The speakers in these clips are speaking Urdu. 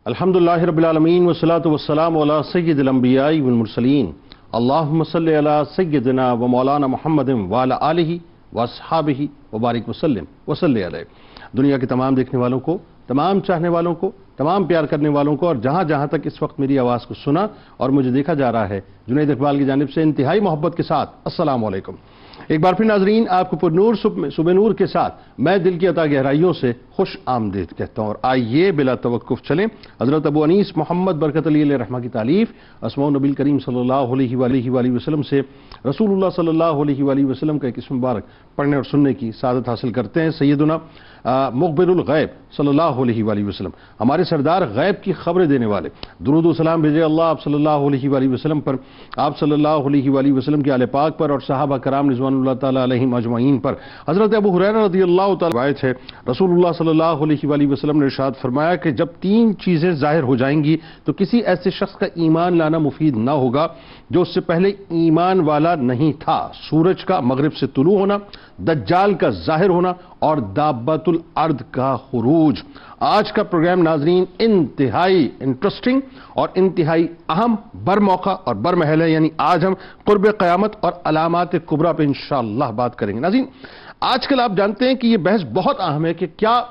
الحمدللہ رب العالمین والصلاة والسلام علی سید الانبیاء والمرسلین اللہم صلی علی سیدنا و مولانا محمد وعلی آلہ واصحابہ وبارک وسلم وصلی علیہ۔ دنیا کے تمام دیکھنے والوں کو، تمام چاہنے والوں کو، تمام پیار کرنے والوں کو اور جہاں جہاں تک اس وقت میری آواز کو سنا اور مجھے دیکھا جا رہا ہے، جنید اقبال کی جانب سے انتہائی محبت کے ساتھ السلام علیکم۔ ایک بار پھر ناظرین، آپ کو پر نور صبح نور کے ساتھ میں دل کی عطا گہرائیوں سے خوش آمدید کہتا ہوں، اور آئیے بلا توقف چلیں حضرت ابو انیس محمد برکت علی علیہ رحمہ کی تالیف اسماء نبی کریم صلی اللہ علیہ وآلہ وسلم سے رسول اللہ صلی اللہ علیہ وآلہ وسلم کا ایک اسم مبارک پڑھنے اور سننے کی سعادت حاصل کرتے ہیں۔ سیدنا مخبر الغیب صلی اللہ علیہ وآلہ وسلم، ہمارے سردار غیب کی خبریں دینے والے، درود و سلام بھیجے اللہ آپ صلی اللہ علیہ وآلہ وسلم پر، آپ صلی اللہ علیہ وآلہ وسلم کے آل پاک پر اور صحابہ کرام رضوان اللہ تعالیٰ علیہم اجمعین پر۔ حضرت ابو ہریرہ رضی اللہ تعالیٰ روایت ہے، رسول اللہ صلی اللہ علیہ وآلہ وسلم نے ارشاد فرمایا کہ جب تین چیزیں ظاہر ہو جائیں گی تو کسی ایسے شخص کا ایمان لانا مفید نہ ہوگا جو اس سے پہلے ایمان والا نہیں تھا: سورج کا مغرب سے طلوع ہونا، دجال کا ظاہر ہونا اور دابۃ الارض کا خروج۔ آج کا پروگرام ناظرین انتہائی انٹرسٹنگ اور انتہائی اہم برموقع اور برمحل ہے، یعنی آج ہم قرب قیامت اور علامات کبریٰ پہ انشاءاللہ بات کریں گے۔ ناظرین، آج کل آپ جانتے ہیں کہ یہ بحث بہت اہم ہے کہ کیا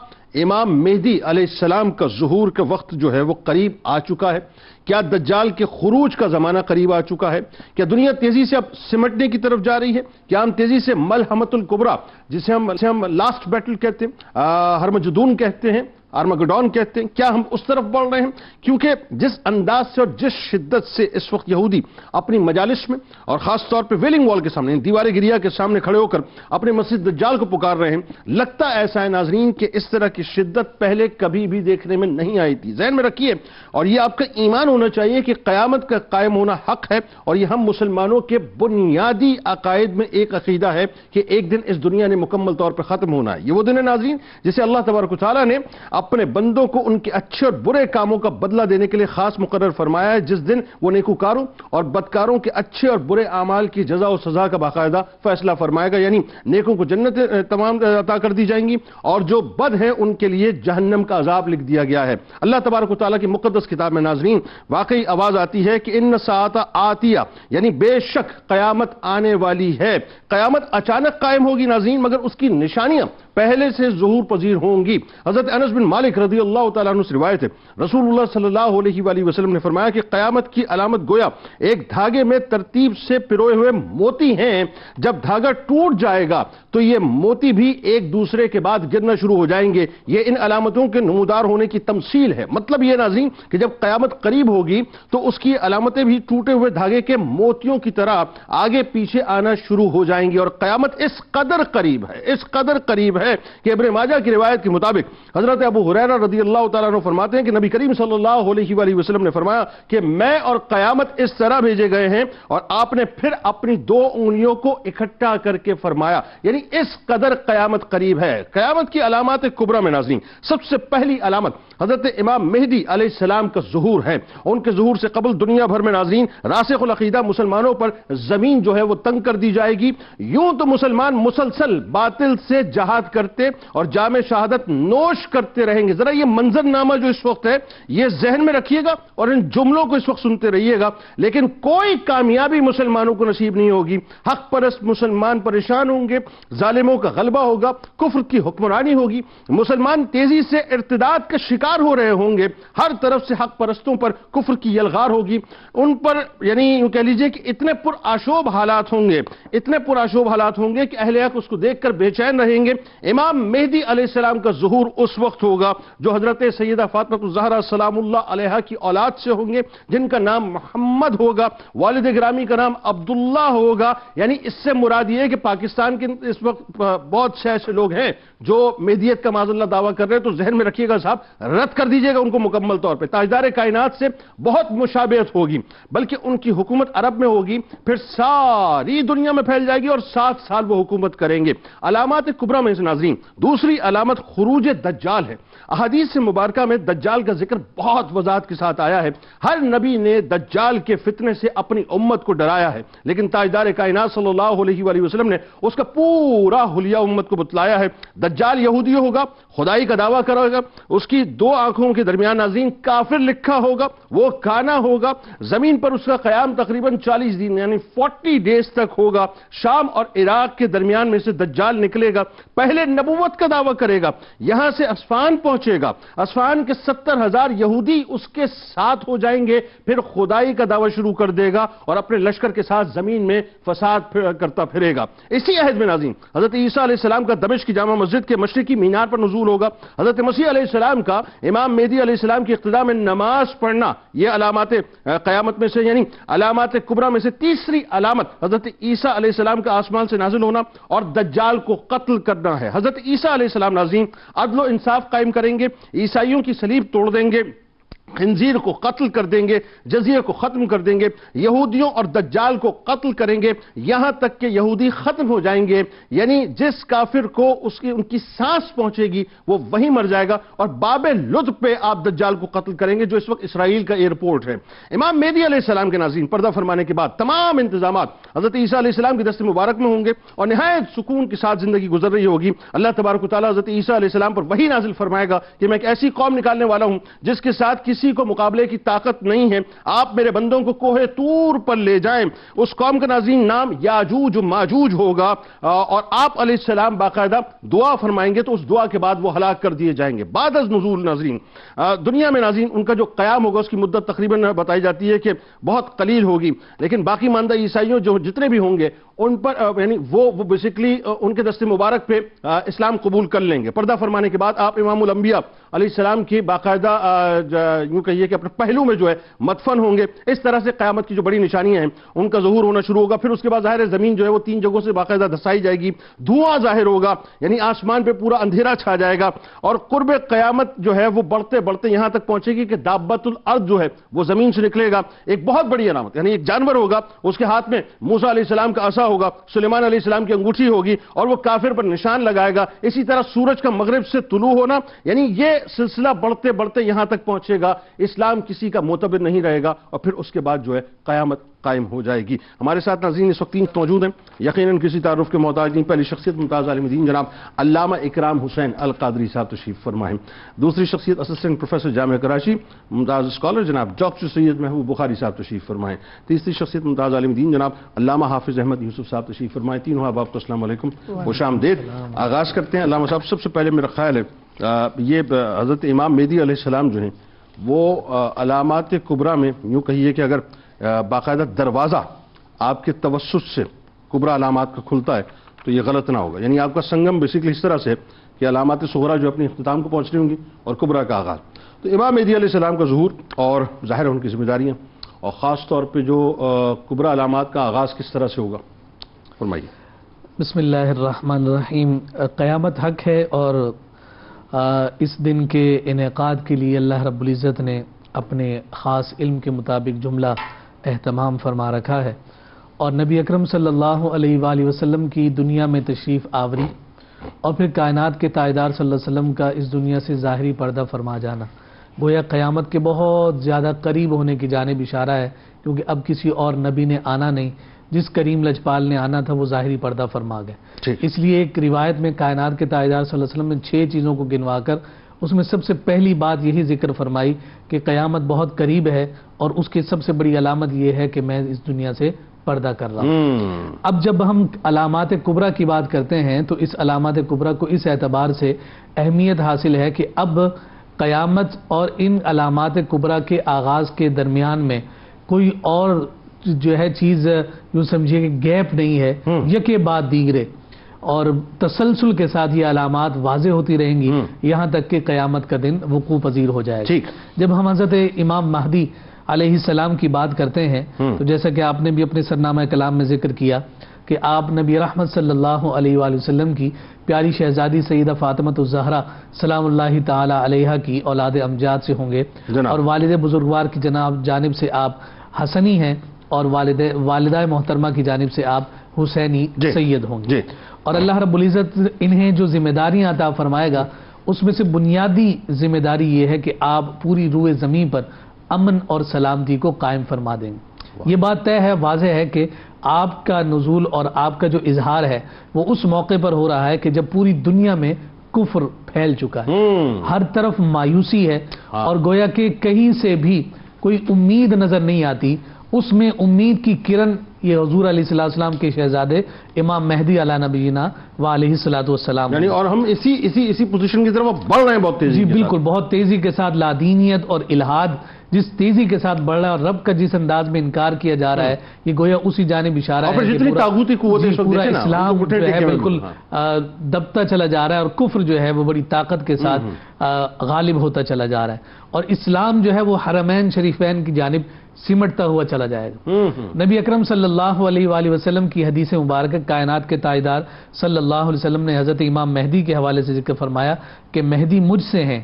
امام مہدی علیہ السلام کا ظہور کا وقت جو ہے وہ قریب آ چکا ہے؟ کیا دجال کے خروج کا زمانہ قریب آ چکا ہے؟ کیا دنیا تیزی سے اب سمٹنے کی طرف جا رہی ہے؟ کیا ہم تیزی سے ملحمۃ الکبریٰ جسے ہم لاسٹ بیٹل کہتے ہیں، ہرمجدون کہتے ہیں، آرمگڈون کہتے ہیں، کیا ہم اس طرف بڑھ رہے ہیں؟ کیونکہ جس انداز سے اور جس شدت سے اس وقت یہودی اپنی مجالس میں اور خاص طور پہ ویلنگ وال کے سامنے، دیوار گریا کے سامنے کھڑے ہو کر اپنے مسیح دجال کو پکار رہے ہیں، لگتا ایسا ہے ناظرین کہ اس طرح کی شدت پہلے کبھی بھی دیکھنے میں نہیں آئی تھی۔ ذہن میں رکھیے، اور یہ آپ کا ایمان ہونا چاہیے کہ قیامت کا قائم ہونا حق ہے، اور یہ ہم مسلمانوں کے بنیادی عقائد میں ایک عقیدہ ہے کہ ایک دن اس دنیا نے مکمل طور پر ختم ہونا ہے۔ یہ وہ دن ہے ناظرین جسے اللہ تبارک و تعالیٰ نے اپنے بندوں کو ان کے اچھے اور برے کاموں کا بدلہ دینے کے لیے خاص مقرر فرمایا ہے، جس دن وہ نیکوکاروں اور بدکاروں کے اچھے اور برے اعمال کی جزا و سزا کا باقاعدہ فیصلہ فرمائے گا، یعنی نیکوں کو جنت تمام عطا کر دی جائیں گی اور جو بد ہیں ان کے لیے جہنم کا عذاب لکھ دیا گیا ہے۔ اللہ تبارک و تعالیٰ کی مقدس کتاب میں ناظرین واقعی آواز آتی ہے کہ ان ساعۃ آتیہ، یعنی بے شک قیامت آنے والی ہے۔ قیامت اچانک قائم ہوگی ناظرین، مگر اس کی نشانیاں پہلے سے ظہور پذیر ہوں گی۔ حضرت انس بن مالک رضی اللہ تعالیٰ عنہ سے روایت ہے، رسول اللہ صلی اللہ علیہ وآلہ وسلم نے فرمایا کہ قیامت کی علامت گویا ایک دھاگے میں ترتیب سے پروئے ہوئے موتی ہیں، جب دھاگا ٹوٹ جائے گا تو یہ موتی بھی ایک دوسرے کے بعد گرنا شروع ہو جائیں گے۔ یہ ان علامتوں کے نمودار ہونے کی تمثیل ہے۔ مطلب یہ ناظرین کہ جب قیامت قریب ہوگی تو اس کی علامتیں بھی ٹوٹے ہوئے دھاگے کے موتیوں کی طرح آگے پیچھے آنا شروع ہو جائیں گی، اور قیامت اس قدر قریب ہے کہ ابن ماجہ کی روایت کے مطابق حضرت ابو ہریرہ رضی اللہ تعالیٰ عنہ فرماتے ہیں کہ نبی کریم صلی اللہ علیہ وآلہ وسلم نے فرمایا کہ میں اور قیامت اس طرح بھیجے گئے ہیں، اور آپ نے پھر اپنی دو انگلیوں کو اکٹھا کر کے فرمایا، یعنی اس قدر قیامت قریب ہے۔ قیامت کی علامات کبریٰ میں ناظرین سب سے پہلی علامت حضرت امام مہدی علیہ السلام کا ظہور ہے۔ ان کے ظہور سے قبل دنیا بھر میں ناظرین راسخ العقیدہ مسلمانوں پر زمین جو ہے وہ تنگ کر دی جائے گی۔ یوں تو مسلمان مسلسل باطل سے جہاد کرتے اور جام شہادت نوش کرتے رہیں گے۔ ذرا یہ منظر نامہ جو اس وقت ہے یہ ذہن میں رکھیے گا اور ان جملوں کو اس وقت سنتے رہیے گا، لیکن کوئی کامیابی مسلمانوں کو نصیب نہیں ہوگی۔ حق پرست مسلمان پریشان ہوں گے، ظالموں کا غلبہ ہوگا، کفر کی حکمرانی ہوگی، مسلمان تیزی سے ارتداد کا شکار ہو رہے ہوں گے، ہر طرف سے حق پرستوں پر کفر کی یلغار ہوگی، ان پر یعنی یوں کہہ لیجئے کہ اتنے پرآشوب حالات ہوں گے کہ اہل حق اس کو دیکھ کر بے چین رہیں گے۔ امام مہدی علیہ السلام کا ظہور اس وقت ہوگا جو حضرت سیدہ فاطمہ الزہرا سلام اللہ علیہا کی اولاد سے ہوں گے، جن کا نام محمد ہوگا، والد گرامی کا نام عبداللہ ہوگا۔ یعنی اس سے مراد یہ ہے کہ پاکستان کے اس وقت بہت سے ایسے لوگ ہیں جو مہدیت کا معاذ اللہ دعویٰ کر رہے ہیں، تو ذہن میں رکھیے گا صاحب، رد کر دیجئے گا ان کو مکمل طور پہ۔ تاجدار کائنات سے بہت مشابہت ہوگی، بلکہ ان کی حکومت عرب میں ہوگی، پھر ساری دنیا میں پھیل جائے گی اور 7 سال وہ حکومت کریں گے۔ علامات کبریٰ میں سے ناظرین دوسری علامت خروج دجال ہے۔ احادیث مبارکہ میں دجال کا ذکر بہت وضاحت کے ساتھ آیا ہے۔ ہر نبی نے دجال کے فتنے سے اپنی امت کو ڈرایا ہے، لیکن تاجدار کائنات صلی اللہ علیہ وآلہ وسلم نے اس کا پورا حلیہ امت کو بتلایا ہے۔ دجال یہودی ہوگا، خدائی کا دعویٰ کرے گا، اس کی دو آنکھوں کے درمیان ناظرین کافر لکھا ہوگا، وہ کانا ہوگا، زمین پر اس کا قیام تقریباً 40 دن یعنی 40 ڈیز تک ہوگا۔ شام اور عراق کے درمیان میں سے دجال نکلے گا، پہلے نبوت کا دعویٰ کرے گا، یہاں سے اصفہان پہنچے گا، اصفہان کے 70,000 یہودی اس کے ساتھ ہو جائیں گے، پھر خدائی کا دعویٰ شروع کر دے گا اور اپنے لشکر کے ساتھ زمین میں فساد کرتا پھرے گا۔ اسی عہد میں ناظرین حضرت عیسیٰ علیہ السلام کا دمشق کی جامع مسجد کے مشرقی مینار پر نزول ہوگا، حضرت مسیح علیہ السلام کا امام مہدی علیہ السلام کی اقتداء میں نماز پڑھنا، یہ علامات قیامت میں سے یعنی علامات کبریٰ میں سے تیسری علامت حضرت عیسیٰ علیہ السلام کا آسمان سے نازل ہونا اور دجال کو قتل کرنا ہے۔ حضرت عیسیٰ علیہ السلام ناظرین عدل و انصاف قائم کریں گے، عیسائیوں کی صلیب توڑ دیں گے، خنزیر کو قتل کر دیں گے، جزیہ کو ختم کر دیں گے، یہودیوں اور دجال کو قتل کریں گے، یہاں تک کہ یہودی ختم ہو جائیں گے، یعنی جس کافر کو ان کی سانس پہنچے گی وہ وہیں مر جائے گا، اور باب لد پہ آپ دجال کو قتل کریں گے جو اس وقت اسرائیل کا ایئرپورٹ ہے۔ امام مہدی علیہ السلام کے ناظرین پردہ فرمانے کے بعد تمام انتظامات حضرت عیسیٰ علیہ السلام کی دست مبارک میں ہوں گے اور نہایت سکون کے ساتھ زندگی گزر رہی ہوگی۔ اللہ تبارک و تعالیٰ حضرت عیسیٰ علیہ السلام پر وحی نازل فرمائے گا کہ میں ایک ایسی قوم نکالنے والا ہوں جس کے ساتھ کسی کو مقابلے کی طاقت نہیں ہے، آپ میرے بندوں کو کوہ طور پر لے جائیں۔ اس قوم کا ناظرین نام یاجوج و ماجوج ہوگا اور آپ علیہ السلام باقاعدہ دعا فرمائیں گے تو اس دعا کے بعد وہ ہلاک کر دیے جائیں گے۔ بعد از نزول ناظرین دنیا میں ناظرین ان کا جو قیام ہوگا اس کی مدت تقریباً بتائی جاتی ہے کہ بہت قلیل ہوگی، لیکن باقی ماندہ عیسائیوں جو جتنے بھی ہوں گے ان پر یعنی وہ بیسیکلی ان کے دست مبارک پہ اسلام قبول کر لیں گے۔ پردہ فرمانے کے بعد آپ امام الانبیاء علیہ السلام کی باقاعدہ یوں کہیے کہ اپنے پہلو میں جو ہے مدفن ہوں گے۔ اس طرح سے قیامت کی جو بڑی نشانیاں ہیں ان کا ظہور ہونا شروع ہوگا۔ پھر اس کے بعد ظاہر ہے زمین جو ہے وہ 3 جگہوں سے باقاعدہ دھسائی جائے گی، دھواں ظاہر ہوگا یعنی آسمان پہ پورا اندھیرا چھا جائے گا، اور قرب قیامت جو ہے وہ بڑھتے بڑھتے یہاں تک پہنچے گی کہ دابت الارض جو ہے وہ زمین سے نکلے گا۔ ایک بہت بڑی علامت یعنی ایک جانور ہوگا، اس کے ہاتھ میں موسیٰ علیہ السلام کا عصا ہوگا، سلیمان علیہ السلام کی انگوٹھی ہوگی اور وہ کافر پر نشان لگائے گا۔ اسی طرح سورج کا مغرب سے طلوع ہونا، یعنی یہ سلسلہ بڑھتے بڑھتے یہاں تک پہنچے گا، اسلام کسی کا معتبر نہیں رہے گا، اور پھر اس کے بعد جو ہے قیامت قائم ہو جائے گی۔ ہمارے ساتھ ناظرین اس وقت موجود ہیں، یقیناً کسی تعارف کے محتاج نہیں، پہلی شخصیت ممتاز عالم دین جناب علامہ اکرام حسین القادری صاحب تشریف فرمائیں، دوسری شخصیت اسسٹنٹ پروفیسر جامعہ کراچی ممتاز اسکالر جناب ڈاکٹر سید محبوب بخاری صاحب تشریف فرمائیں، تیسری شخصیت ممتاز عالم دین جناب علامہ حافظ احمد یوسف صاحب تشریف فرمائیں۔ تینوں احباب کو السلام علیکم، خوش آمدید۔ آغاز کرتے ہیں علامہ صاحب، سب سے پہلے میرا خیال ہے یہ حضرت امام مہدی علیہ السلام جو ہیں وہ علامات کبریٰ میں یوں کہیے کہ اگر باقاعدہ دروازہ آپ کے توسط سے کبریٰ علامات کا کھلتا ہے تو یہ غلط نہ ہوگا، یعنی آپ کا سنگم بیسیکلی اس طرح سے کہ علامات صغریٰ جو اپنی اختتام کو پہنچ رہی ہوں گی اور کبریٰ کا آغاز، تو امام مہدی علیہ السلام کا ظہور اور ظاہر ہے ان کی ذمہ داریاں، اور خاص طور پہ جو کبریٰ علامات کا آغاز کس طرح سے ہوگا، فرمائیے۔ بسم اللہ الرحمن الرحیم۔ قیامت حق ہے اور اس دن کے انعقاد کے لیے اللہ رب العزت نے اپنے خاص علم کے مطابق جملہ اہتمام فرما رکھا ہے، اور نبی اکرم صلی اللہ علیہ وآلہ وسلم کی دنیا میں تشریف آوری اور پھر کائنات کے تاجدار صلی اللہ علیہ وسلم کا اس دنیا سے ظاہری پردہ فرما جانا گویا قیامت کے بہت زیادہ قریب ہونے کی جانب اشارہ ہے، کیونکہ اب کسی اور نبی نے آنا نہیں، جس کریم لجپال نے آنا تھا وہ ظاہری پردہ فرما گئے۔ اس لیے ایک روایت میں کائنات کے تاجدار صلی اللہ علیہ وسلم نے 6 چیزوں کو گنوا کر اس میں سب سے پہلی بات یہی ذکر فرمائی کہ قیامت بہت قریب ہے، اور اس کی سب سے بڑی علامت یہ ہے کہ میں اس دنیا سے پردہ کر رہا ہوں۔ اب جب ہم علامات کبریٰ کی بات کرتے ہیں تو اس علامات کبریٰ کو اس اعتبار سے اہمیت حاصل ہے کہ اب قیامت اور ان علامات کبریٰ کے آغاز کے درمیان میں کوئی اور جو ہے چیز یوں سمجھیے کہ گیپ نہیں ہے، یکے بعد دیگرے، اور تسلسل کے ساتھ یہ علامات واضح ہوتی رہیں گی یہاں تک کہ قیامت کا دن وقوع پذیر ہو جائے گا۔ جب ہم حضرت امام مہدی علیہ السلام کی بات کرتے ہیں تو جیسا کہ آپ نے بھی اپنے سرنامہ کلام میں ذکر کیا کہ آپ نبی رحمت صلی اللہ علیہ وآلہ وسلم کی پیاری شہزادی سیدہ فاطمۃ الزہرا سلام اللہ تعالی علیہا کی اولاد امجاد سے ہوں گے، اور والد بزرگوار کی جانب سے آپ حسنی ہیں، اور والدہ محترمہ کی جانب سے آپ حسینی سید ہوں گے، اور اللہ رب العزت انہیں جو ذمہ داریاں عطا فرمائے گا اس میں سے بنیادی ذمہ داری یہ ہے کہ آپ پوری روئے زمین پر امن اور سلامتی کو قائم فرما دیں گے۔ یہ بات طے ہے، واضح ہے کہ آپ کا نزول اور آپ کا جو اظہار ہے وہ اس موقع پر ہو رہا ہے کہ جب پوری دنیا میں کفر پھیل چکا ہے، ہر طرف مایوسی ہے، اور گویا کہ کہیں سے بھی کوئی امید نظر نہیں آتی۔ اس میں امید کی کرن یہ حضور علیہ السلام کے شہزادے امام مہدی علیہ نبینا و علیہ الصلوۃ والسلام، یعنی اور ہم اسی پوزیشن کی طرف بڑھ رہے ہیں بہت تیزی جی کے بالکل، بہت تیزی کے ساتھ لادینیت اور الہاد جس تیزی کے ساتھ بڑھ رہا ہے، اور رب کا جس انداز میں انکار کیا جا رہا ہے، یہ گویا اسی جانب اشارہ ہے اور کہ جتنی طاغوتی قوتیں اس وقت پورا دیکھیں نا، اسلام ان کو جو ہے ٹھیک بالکل دبتا چلا جا رہا ہے، اور کفر جو ہے وہ بڑی طاقت کے ساتھ غالب ہوتا چلا جا رہا ہے، اور اسلام جو ہے وہ حرمین شریفین کی جانب سمٹتا ہوا چلا جائے گا۔ نبی اکرم صلی اللہ علیہ وآلہ وسلم کی حدیث مبارکہ، کائنات کے تاجدار صلی اللہ علیہ وسلم نے حضرت امام مہدی کے حوالے سے ذکر فرمایا کہ مہدی مجھ سے ہیں،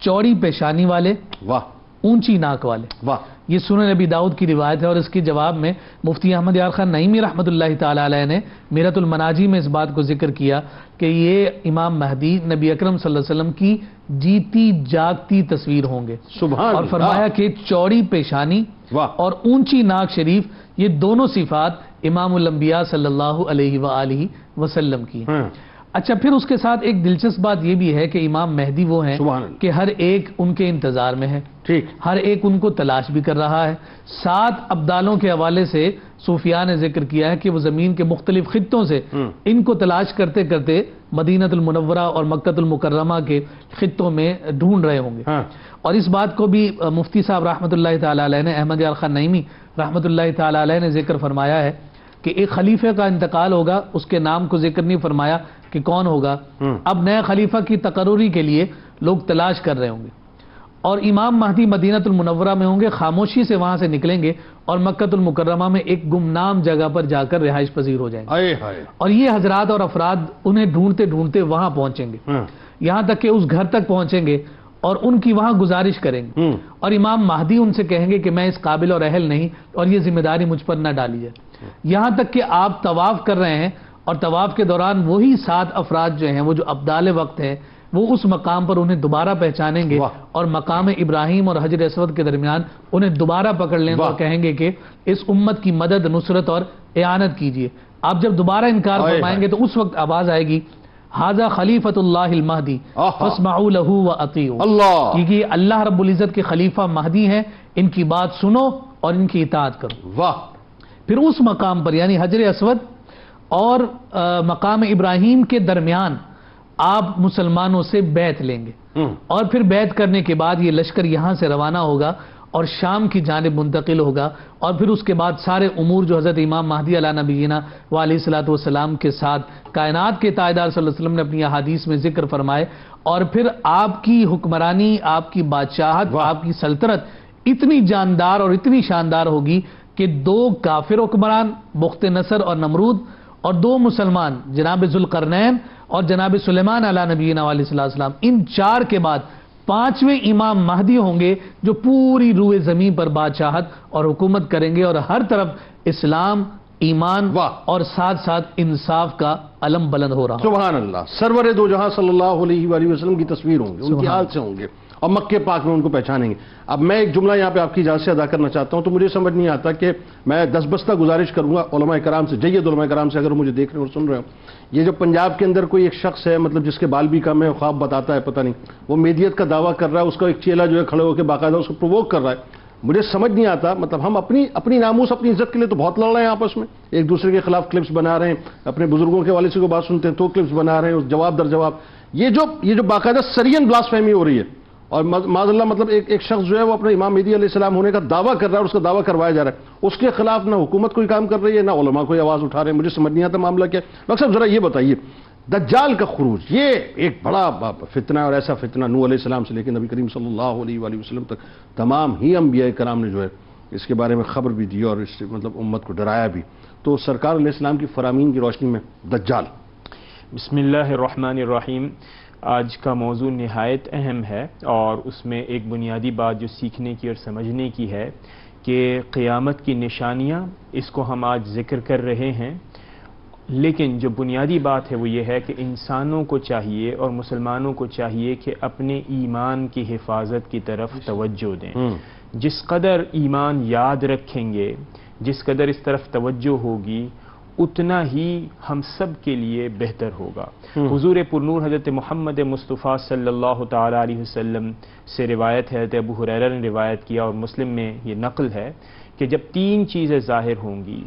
چوڑی پیشانی والے، واہ اونچی ناک والے۔ واہ، یہ سنن نبی داؤد کی روایت ہے، اور اس کے جواب میں مفتی احمد یار خان نعیمی رحمۃ اللہ تعالی علیہ نے میرۃ المناجی میں اس بات کو ذکر کیا کہ یہ امام مہدی نبی اکرم صلی اللہ علیہ وسلم کی جیتی جاگتی تصویر ہوں گے، سبحان اور اللہ، فرمایا کہ چوڑی پیشانی واہ، اور اونچی ناک شریف یہ دونوں صفات امام الانبیاء صلی اللہ علیہ وآلہ وسلم کی ہیں۔ اچھا، پھر اس کے ساتھ ایک دلچسپ بات یہ بھی ہے کہ امام مہدی وہ ہیں سبحان اللہ، کہ ہر ایک ان کے انتظار میں ہے، ٹھیک، ہر ایک ان کو تلاش بھی کر رہا ہے۔ 7 ابدالوں کے حوالے سے صوفیاء نے ذکر کیا ہے کہ وہ زمین کے مختلف خطوں سے ان کو تلاش کرتے کرتے مدینہ المنورہ اور مکہ المکرمہ کے خطوں میں ڈھونڈ رہے ہوں گے، اور اس بات کو بھی مفتی صاحب رحمۃ اللہ تعالی علیہ نے، احمد یار خان نعیمی رحمۃ اللہ تعالی علیہ نے ذکر فرمایا ہے کہ ایک خلیفہ کا انتقال ہوگا، اس کے نام کو ذکر نہیں فرمایا کہ کون ہوگا، اب نئے خلیفہ کی تقرری کے لیے لوگ تلاش کر رہے ہوں گے، اور امام مہدی مدینہ المنورہ میں ہوں گے، خاموشی سے وہاں سے نکلیں گے اور مکہ المکرمہ میں ایک گمنام جگہ پر جا کر رہائش پذیر ہو جائیں گے، اور یہ حضرات اور افراد انہیں ڈھونڈتے ڈھونڈتے وہاں پہنچیں گے، یہاں تک کہ اس گھر تک پہنچیں گے اور ان کی وہاں گزارش کریں گے، اور امام مہدی ان سے کہیں گے کہ میں اس قابل اور اہل نہیں، اور یہ ذمہ داری مجھ پر نہ ڈالیے، یہاں تک کہ آپ طواف کر رہے ہیں اور طواف کے دوران وہی 7 افراد جو ہیں، وہ جو ابدال وقت ہیں، وہ اس مقام پر انہیں دوبارہ پہچانیں گے اور مقام ابراہیم اور حجر اسود کے درمیان انہیں دوبارہ پکڑ لیں اور کہیں گے کہ اس امت کی مدد، نصرت اور اعانت کیجیے۔ آپ جب دوبارہ انکار فرمائیں گے تو اس وقت آواز آئے گی، ھذا خلیفۃ اللہ المہدی فاسمعوا لہ واطیعوا، کیونکہ یہ اللہ رب العزت کے خلیفہ مہدی ہیں، ان کی بات سنو اور ان کی اطاعت کرو۔ واہ، پھر اس مقام پر یعنی حجر اسود اور مقام ابراہیم کے درمیان آپ مسلمانوں سے بیعت لیں گے، اور پھر بیعت کرنے کے بعد یہ لشکر یہاں سے روانہ ہوگا اور شام کی جانب منتقل ہوگا، اور پھر اس کے بعد سارے امور جو حضرت امام مہدی علیہ نبینا و علیہ الصلوۃ والسلام کے ساتھ کائنات کے تاجدار صلی اللہ علیہ وسلم نے اپنی احادیث میں ذکر فرمائے، اور پھر آپ کی حکمرانی، آپ کی بادشاہت، آپ کی سلطنت اتنی جاندار اور اتنی شاندار ہوگی کہ 2 کافر حکمران بخت نصر اور نمرود، اور 2 مسلمان جناب ذوالقرنین اور جناب سلیمان علیہ نبینا علیہ السلام، ان 4 کے بعد 5ویں امام مہدی ہوں گے جو پوری روئے زمین پر بادشاہت اور حکومت کریں گے، اور ہر طرف اسلام، ایمان اور ساتھ ساتھ انصاف کا علم بلند ہو رہا۔ سبحان اللہ، سرور دو جہاں صلی اللہ علیہ وآلہ وسلم کی تصویر ہوں گی، ان کی حال سے ہوں گے، اور مکہ پاک میں ان کو پہچانیں گے۔ اب میں ایک جملہ یہاں پہ آپ کی اجازت سے ادا کرنا چاہتا ہوں، تو مجھے سمجھ نہیں آتا کہ میں دستبستہ گزارش کروں گا علماء کرام سے، جید علماء کرام سے، اگر مجھے دیکھ رہے ہیں اور سن رہے ہوں، یہ جو پنجاب کے اندر کوئی ایک شخص ہے، مطلب جس کے بال بھی کم ہے، خواب بتاتا ہے، پتہ نہیں وہ میدیت کا دعویٰ کر رہا ہے، اس کا ایک چیلا جو ہے کھڑے ہو کے باقاعدہ اس کو پرووک کر رہا ہے، مجھے سمجھ نہیں آتا، مطلب ہم اپنی ناموس، اپنی عزت کے لیے تو بہت لڑ رہے ہیں آپس میں، ایک دوسرے کے خلاف کلپس بنا رہے ہیں، اپنے بزرگوں کے حوالے سے کوئی بات سنتے ہیں تو کلپس بنا رہے ہیں، جواب در جواب، یہ جو باقاعدہ سرین بلاسفہمی ہو رہی ہے، اور معاذ اللہ مطلب ایک شخص جو ہے وہ اپنے امام مہدی علیہ السلام ہونے کا دعویٰ کر رہا ہے، اور اس کا دعویٰ کروایا جا رہا ہے، اس کے خلاف نہ حکومت کوئی کام کر رہی ہے، نہ علماء کوئی آواز اٹھا رہے ہیں، مجھے سمجھ نہیں آتا معاملہ کیا ہے۔ ڈاکٹر صاحب ذرا یہ بتائیے، دجال کا خروج یہ ایک بڑا فتنہ، اور ایسا فتنہ نوح علیہ السلام سے لے کے نبی کریم صلی اللہ علیہ وآلہ وسلم تک تمام ہی انبیاء کرام نے جو ہے اس کے بارے میں خبر بھی دی اور اس سے مطلب امت کو ڈرایا بھی، تو سرکار علیہ السلام کی فرامین کی روشنی میں دجال۔ بسم اللہ الرحمن الرحیم۔ آج کا موضوع نہایت اہم ہے، اور اس میں ایک بنیادی بات جو سیکھنے کی اور سمجھنے کی ہے کہ قیامت کی نشانیاں، اس کو ہم آج ذکر کر رہے ہیں، لیکن جو بنیادی بات ہے وہ یہ ہے کہ انسانوں کو چاہیے اور مسلمانوں کو چاہیے کہ اپنے ایمان کی حفاظت کی طرف توجہ دیں۔ جس قدر ایمان یاد رکھیں گے، جس قدر اس طرف توجہ ہوگی، اتنا ہی ہم سب کے لیے بہتر ہوگا۔ حضور پرنور حضرت محمد مصطفیٰ صلی اللہ تعالی علیہ وسلم سے روایت ہے، حضرت ابو ہریرہ نے روایت کیا اور مسلم میں یہ نقل ہے کہ جب 3 چیزیں ظاہر ہوں گی،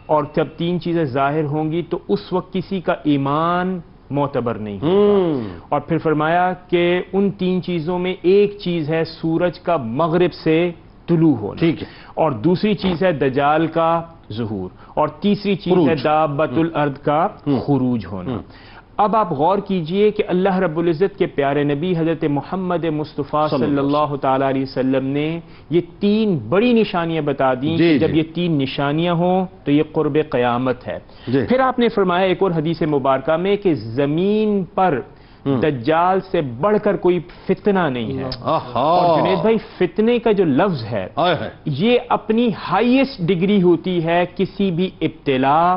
اور جب 3 چیزیں ظاہر ہوں گی تو اس وقت کسی کا ایمان معتبر نہیں ہوگا۔ اور پھر فرمایا کہ ان 3 چیزوں میں ایک چیز ہے سورج کا مغرب سے طلوع ہونا، ٹھیک ہے، اور دوسری چیز ہے دجال کا ظہور، اور تیسری چیز ہے خروج، دابۃ الارض کا خروج ہونا۔ اب آپ غور کیجئے کہ اللہ رب العزت کے پیارے نبی حضرت محمد مصطفیٰ صلی اللہ تعالی علیہ وسلم نے یہ 3 بڑی نشانیاں بتا دیں کہ جب یہ 3 نشانیاں ہوں تو یہ قرب قیامت ہے۔ پھر آپ نے فرمایا ایک اور حدیث مبارکہ میں کہ زمین پر دجال سے بڑھ کر کوئی فتنہ نہیں ہے۔ اور جنید بھائی، فتنے کا جو لفظ ہے یہ اپنی ہائیسٹ ڈگری ہوتی ہے کسی بھی ابتلا،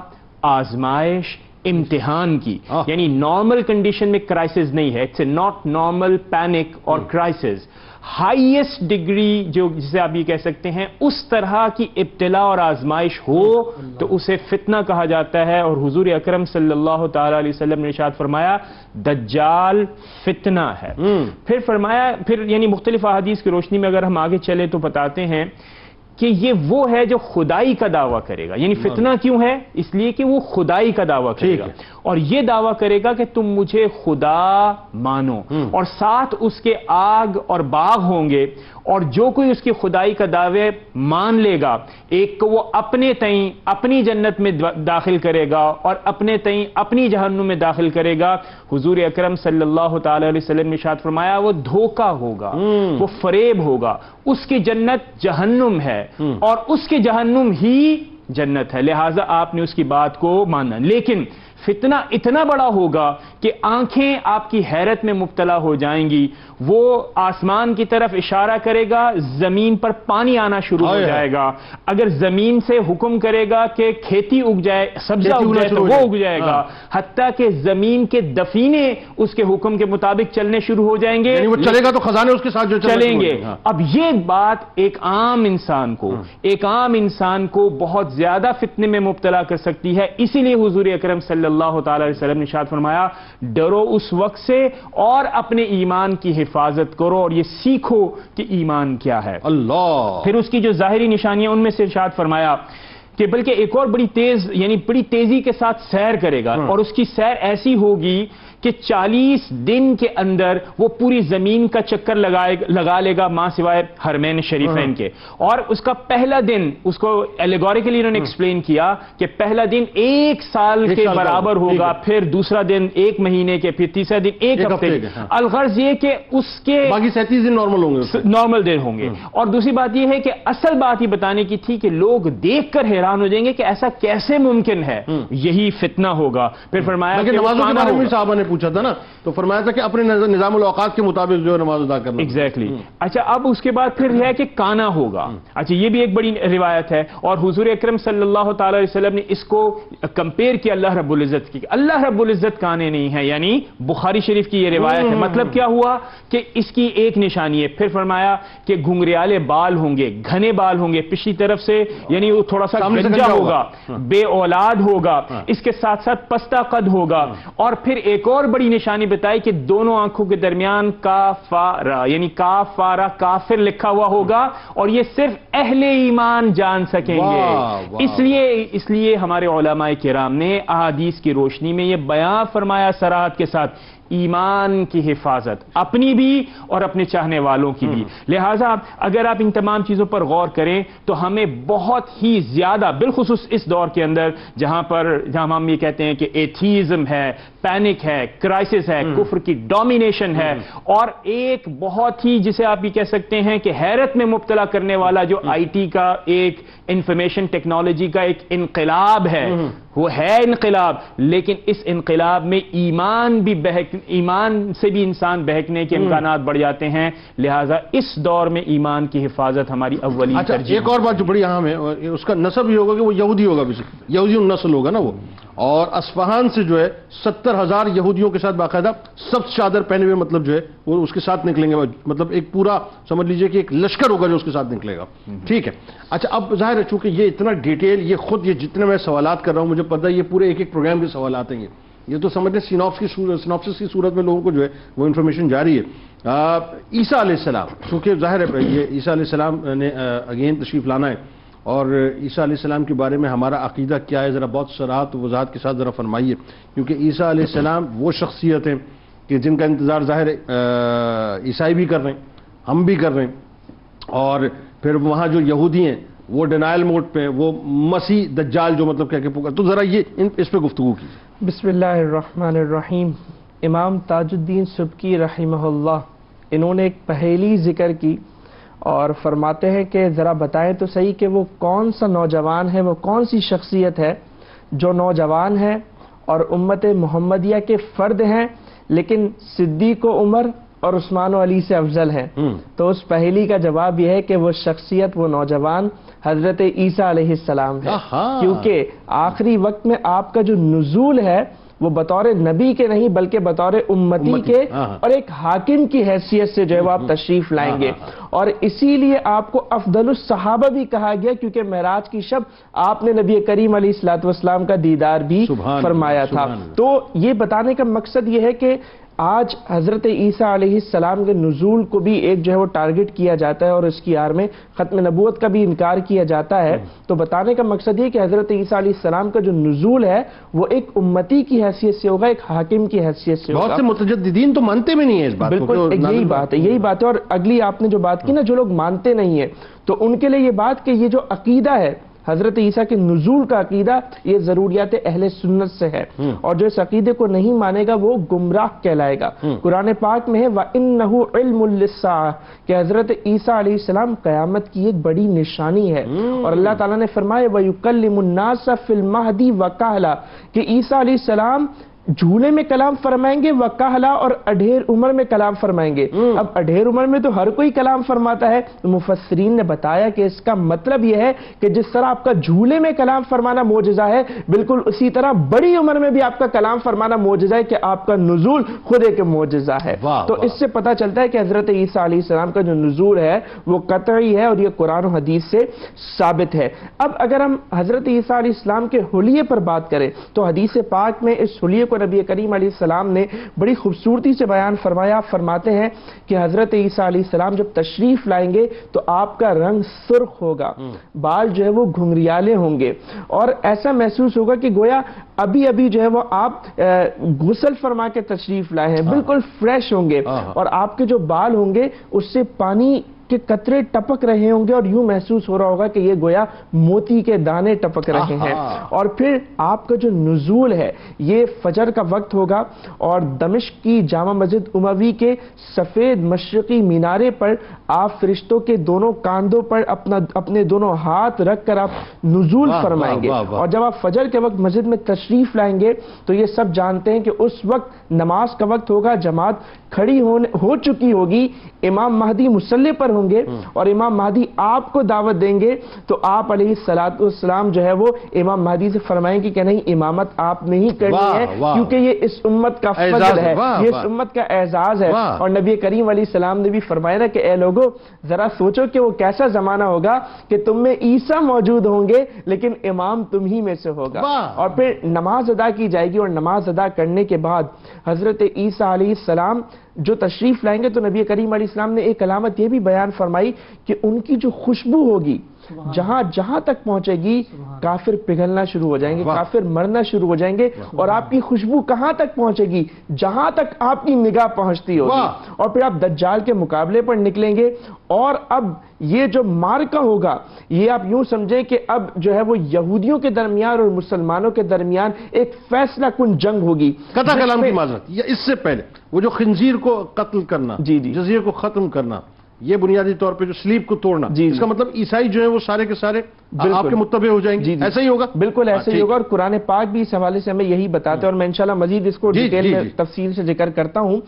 آزمائش، امتحان کی، یعنی نارمل کنڈیشن میں کرائسس نہیں ہے، it's a not normal panic اور کرائسس، ہائیسٹ ڈگری جو جسے آپ یہ کہہ سکتے ہیں اس طرح کی ابتلا اور آزمائش ہو تو اسے فتنہ کہا جاتا ہے۔ اور حضور اکرم صلی اللہ تعالی علیہ وسلم نے ارشاد فرمایا دجال فتنہ ہے۔ پھر فرمایا، پھر یعنی مختلف احادیث کی روشنی میں اگر ہم آگے چلیں تو بتاتے ہیں کہ یہ وہ ہے جو خدائی کا دعویٰ کرے گا۔ یعنی فتنہ کیوں ہے؟ اس لیے کہ وہ خدائی کا دعویٰ کرے گا، اور یہ دعویٰ کرے گا کہ تم مجھے خدا مانو، اور ساتھ اس کے آگ اور باغ ہوں گے، اور جو کوئی اس کی خدائی کا دعوے مان لے گا، ایک کو وہ اپنے تئیں اپنی جنت میں داخل کرے گا اور اپنے تئیں اپنی جہنم میں داخل کرے گا۔ حضور اکرم صلی اللہ تعالی علیہ وسلم نے ارشاد فرمایا وہ دھوکہ ہوگا، وہ فریب ہوگا، اس کی جنت جہنم ہے اور اس کی جہنم ہی جنت ہے، لہٰذا آپ نے اس کی بات کو ماننا۔ لیکن فتنہ اتنا بڑا ہوگا کہ آنکھیں آپ کی حیرت میں مبتلا ہو جائیں گی، وہ آسمان کی طرف اشارہ کرے گا، زمین پر پانی آنا شروع ہو جائے گا، اگر زمین سے حکم کرے گا کہ کھیتی اگ جائے، سبزہ اگ جائے تو وہ اگ جائے گا، حتیٰ کہ زمین کے دفینے اس کے حکم کے مطابق چلنے شروع ہو جائیں گے، وہ چلے گا تو خزانے اس کے ساتھ جو چلیں گے۔ اب یہ بات ایک عام انسان کو بہت زیادہ فتنے میں مبتلا کر سکتی ہے، اسی لیے حضور اکرم صلی اللہ تعالی علیہ وسلم نے ارشاد فرمایا ڈرو اس وقت سے اور اپنے ایمان کی حفاظت کرو اور یہ سیکھو کہ ایمان کیا ہے۔ اللہ پھر اس کی جو ظاہری نشانیاں ان میں سے ارشاد فرمایا کہ بلکہ ایک اور بڑی تیزی کے ساتھ سیر کرے گا، اور اس کی سیر ایسی ہوگی کہ 40 دن کے اندر وہ پوری زمین کا چکر لگا لے گا ماں سوائے حرمین شریفین کے، اور اس کا پہلا دن اس کو ایلیگوریکلی انہوں نے ایکسپلین کیا کہ پہلا دن 1 سال کے برابر ہوگا، پھر دوسرا دن 1 مہینے کے، پھر تیسرا دن 1 ہفتے کے۔ الغرض یہ کہ اس کے باقی 37 دن نارمل ہوں گے، نارمل دن ہوں گے۔ اور دوسری بات یہ ہے کہ اصل بات یہ بتانے کی تھی کہ لوگ دیکھ کر حیران ہو جائیں گے کہ ایسا کیسے ممکن ہے، یہی فتنہ ہوگا۔ پھر فرمایا کہ نمازوں کے بارے میں صحابہ نے پوچھا تھا نا، تو فرمایا تھا کہ اپنے نظام الاوقات کے مطابق جو نماز ادا کرنا۔ ایگزیکٹلی۔ اچھا، اب اس کے بعد پھر ہے کہ کانا ہوگا۔ اچھا، یہ بھی ایک بڑی روایت ہے، اور حضور اکرم صلی اللہ تعالی علیہ وسلم نے اس کو کمپیئر کیا اللہ رب العزت کی۔ اللہ رب العزت کانے نہیں ہے، یعنی بخاری شریف کی یہ روایت ہے۔ مطلب کیا ہوا کہ اس کی ایک نشانی ہے۔ پھر فرمایا کہ گھنگریالے بال ہوں گے، گھنے بال ہوں گے پچھلی طرف سے، یعنی وہ تھوڑا سا گنجا ہوگا، بے اولاد ہوگا، اس کے ساتھ ساتھ پستہ قد ہوگا، اور پھر ایک اور بڑی نشانی بتائی کہ دونوں آنکھوں کے درمیان کافارہ، یعنی کافارہ کافر لکھا ہوا ہوگا، اور یہ صرف اہل ایمان جان سکیں گے۔ اس لیے ہمارے علماء کرام نے احادیث کی روشنی میں یہ بیان فرمایا صراحت کے ساتھ، ایمان کی حفاظت اپنی بھی اور اپنے چاہنے والوں کی بھی۔ لہٰذا اگر آپ ان تمام چیزوں پر غور کریں تو ہمیں بہت ہی زیادہ، بالخصوص اس دور کے اندر جہاں ہم یہ کہتے ہیں کہ ایتھیزم ہے، پینک ہے، کرائسس ہے، کفر کی ڈومینیشن ہے، اور ایک بہت ہی جسے آپ یہ کہہ سکتے ہیں کہ حیرت میں مبتلا کرنے والا جو آئی ٹی کا ایک انفارمیشن ٹیکنالوجی کا ایک انقلاب ہے، وہ ہے انقلاب، لیکن اس انقلاب میں ایمان بھی ایمان سے بھی انسان بہکنے کے امکانات بڑھ جاتے ہیں، لہٰذا اس دور میں ایمان کی حفاظت ہماری اولین اچھا ترجیح۔ ایک اور بات جو بڑی اہم ہے، اس کا نسب یہ ہوگا کہ وہ یہودی ہوگا، یہودی نسل ہوگا نا وہ، اور اصفہان سے جو ہے 70,000 یہودیوں کے ساتھ باقاعدہ سبز چادر پہنے ہوئے مطلب جو ہے وہ اس کے ساتھ نکلیں گے، مطلب ایک پورا سمجھ لیجئے کہ ایک لشکر ہوگا جو اس کے ساتھ نکلے گا، ٹھیک ہے۔ اچھا اب ظاہر ہے چونکہ یہ اتنا ڈیٹیل، یہ خود یہ جتنے میں سوالات کر رہا ہوں مجھے پتہ ہے یہ پورے ایک ایک پروگرام کے سوالات ہیں، یہ تو سمجھ لیں سیناپسس کی صورت میں لوگوں کو جو ہے وہ انفارمیشن جاری ہے۔ عیسیٰ علیہ السلام، چونکہ ظاہر ہے یہ عیسیٰ علیہ السلام نے اگین تشریف لانا ہے، اور عیسیٰ علیہ السلام کے بارے میں ہمارا عقیدہ کیا ہے، ذرا بہت صراحت و وضاحت کے ساتھ ذرا فرمائیے، کیونکہ عیسیٰ علیہ السلام وہ شخصیت ہیں کہ جن کا انتظار ظاہر عیسائی بھی کر رہے ہیں، ہم بھی کر رہے ہیں، اور پھر وہاں جو یہودی ہیں وہ ڈینائل موڈ پہ، وہ مسیح دجال جو مطلب کہہ کے پکار، تو ذرا یہ اس پہ گفتگو کیجیے۔ بسم اللہ الرحمن الرحیم۔ امام تاج الدین سبکی رحمہ اللہ انہوں نے ایک پہیلی ذکر کی اور فرماتے ہیں کہ ذرا بتائیں تو صحیح کہ وہ کون سا نوجوان ہے، وہ کون سی شخصیت ہے جو نوجوان ہے اور امت محمدیہ کے فرد ہیں لیکن صدیق و عمر اور عثمان و علی سے افضل ہیں۔ تو اس پہلی کا جواب یہ ہے کہ وہ شخصیت، وہ نوجوان حضرت عیسیٰ علیہ السلام ہے، کیونکہ آخری وقت میں آپ کا جو نزول ہے وہ بطور نبی کے نہیں بلکہ بطور امتی کے اور ایک حاکم کی حیثیت سے جو ہے وہ آپ تشریف لائیں گے، اور اسی لیے آپ کو افضل الصحابہ بھی کہا گیا، کیونکہ معراج کی شب آپ نے نبی کریم علیہ الصلوۃ والسلام کا دیدار بھی فرمایا تھا۔ تو یہ بتانے کا مقصد یہ ہے کہ آج حضرت عیسیٰ علیہ السلام کے نزول کو بھی ایک جو ہے وہ ٹارگٹ کیا جاتا ہے اور اس کی آڑ میں ختم نبوت کا بھی انکار کیا جاتا ہے، تو بتانے کا مقصد یہ کہ حضرت عیسیٰ علیہ السلام کا جو نزول ہے وہ ایک امتی کی حیثیت سے ہوگا، ایک حاکم کی حیثیت سے ہوگا۔ بہت سے متجددین تو مانتے بھی نہیں ہیں اس بات کو۔ بالکل یہی بات ہے، اور اگلی آپ نے جو بات کی نا، جو لوگ مانتے نہیں ہیں تو ان کے لیے یہ بات کہ یہ جو عقیدہ ہے حضرت عیسیٰ کے نزول کا عقیدہ، یہ ضروریات اہل سنت سے ہے، اور جو اس عقیدے کو نہیں مانے گا وہ گمراہ کہلائے گا۔ قرآن پاک میں ہے وَإِنَّهُ عِلْمٌ لِلسَّاعَةِ کہ حضرت عیسیٰ علیہ السلام قیامت کی ایک بڑی نشانی ہے، اور اللہ تعالیٰ نے فرمایا وَيُكَلِّمُ النَّاسَ فِي الْمَهْدِ وَكَهْلًا کہ عیسیٰ علیہ السلام جھولے میں کلام فرمائیں گے، وکہلا اور اڈھیر عمر میں کلام فرمائیں گے۔ اب اڈھیر عمر میں تو ہر کوئی کلام فرماتا ہے، مفسرین نے بتایا کہ اس کا مطلب یہ ہے کہ جس طرح آپ کا جھولے میں کلام فرمانا معجزہ ہے، بالکل اسی طرح بڑی عمر میں بھی آپ کا کلام فرمانا معجزہ ہے کہ آپ کا نزول خود ایک معجزہ ہے۔ تو اس سے پتہ چلتا ہے کہ حضرت عیسیٰ علیہ السلام کا جو نزول ہے وہ قطعی ہے، اور یہ قرآن و حدیث سے ثابت ہے۔ اب اگر ہم حضرت عیسیٰ علیہ السلام کے حلیے پر بات کریں تو حدیث پاک میں اس حلیے کو نبی کریم علیہ السلام نے بڑی خوبصورتی سے بیان فرمایا۔ فرماتے ہیں کہ حضرت عیسیٰ علیہ السلام جب تشریف لائیں گے تو آپ کا رنگ سرخ ہوگا، بال جو ہے وہ گھنگریالے ہوں گے، اور ایسا محسوس ہوگا کہ گویا ابھی جو ہے وہ آپ غسل فرما کے تشریف لائے ہیں، بالکل فریش ہوں گے، اور آپ کے جو بال ہوں گے اس سے پانی کہ قطرے ٹپک رہے ہوں گے، اور یوں محسوس ہو رہا ہوگا کہ یہ گویا موتی کے دانے ٹپک رہے ہیں۔ اور پھر آپ کا جو نزول ہے یہ فجر کا وقت ہوگا، اور دمشق کی جامع مسجد اموی کے سفید مشرقی مینارے پر آپ فرشتوں کے دونوں کاندھوں پر اپنے دونوں ہاتھ رکھ کر آپ نزول فرمائیں گے، اور جب آپ فجر کے وقت مسجد میں تشریف لائیں گے تو یہ سب جانتے ہیں کہ اس وقت نماز کا وقت ہوگا، جماعت کھڑی ہو چکی ہوگی، امام مہدی مصلی پر ہوں گے، اور امام مہدی آپ کو دعوت دیں گے، تو آپ علیہ السلام جو ہے وہ امام مہدی سے فرمائیں گے کہ نہیں، امامت آپ نے ہی کرنی ہے، کیونکہ یہ اس امت کا فضل ہے، یہ اس امت کا اعزاز ہے۔ اور نبی کریم علیہ السلام نے بھی فرمایا نا کہ اے لوگو ذرا سوچو کہ وہ کیسا زمانہ ہوگا کہ تم میں عیسیٰ موجود ہوں گے لیکن امام تم ہی میں سے ہوگا۔ اور پھر نماز ادا کی جائے گی، اور نماز ادا کرنے کے بعد حضرت عیسیٰ علیہ السلام جو تشریف لائیں گے تو نبی کریم علیہ السلام نے ایک علامت یہ بھی بیان فرمائی کہ ان کی جو خوشبو ہوگی جہاں تک پہنچے گی کافر پگھلنا شروع ہو جائیں گے، کافر مرنا شروع ہو جائیں گے، اور آپ کی خوشبو کہاں تک پہنچے گی؟ جہاں تک آپ کی نگاہ پہنچتی ہوگی، اور پھر آپ دجال کے مقابلے پر نکلیں گے، اور اب یہ جو مارکا ہوگا یہ آپ یوں سمجھیں کہ اب جو ہے وہ یہودیوں کے درمیان اور مسلمانوں کے درمیان ایک فیصلہ کن جنگ ہوگی۔ قطع کلام کی معذرت، یا اس سے پہلے وہ جو خنزیر کو قتل کرنا، جزیے کو ختم کرنا، یہ بنیادی طور پہ جو سلیب کو توڑنا، اس کا مطلب عیسائی جو ہیں وہ سارے کے سارے آپ کے متبع ہو جائیں گے. ایسا ہی ہوگا, بالکل ایسا ہی ہوگا. اور قرآن پاک بھی اس حوالے سے ہمیں یہی بتاتا ہے, اور میں انشاءاللہ مزید اس کو ڈیٹیل میں تفصیل سے ذکر کرتا ہوں.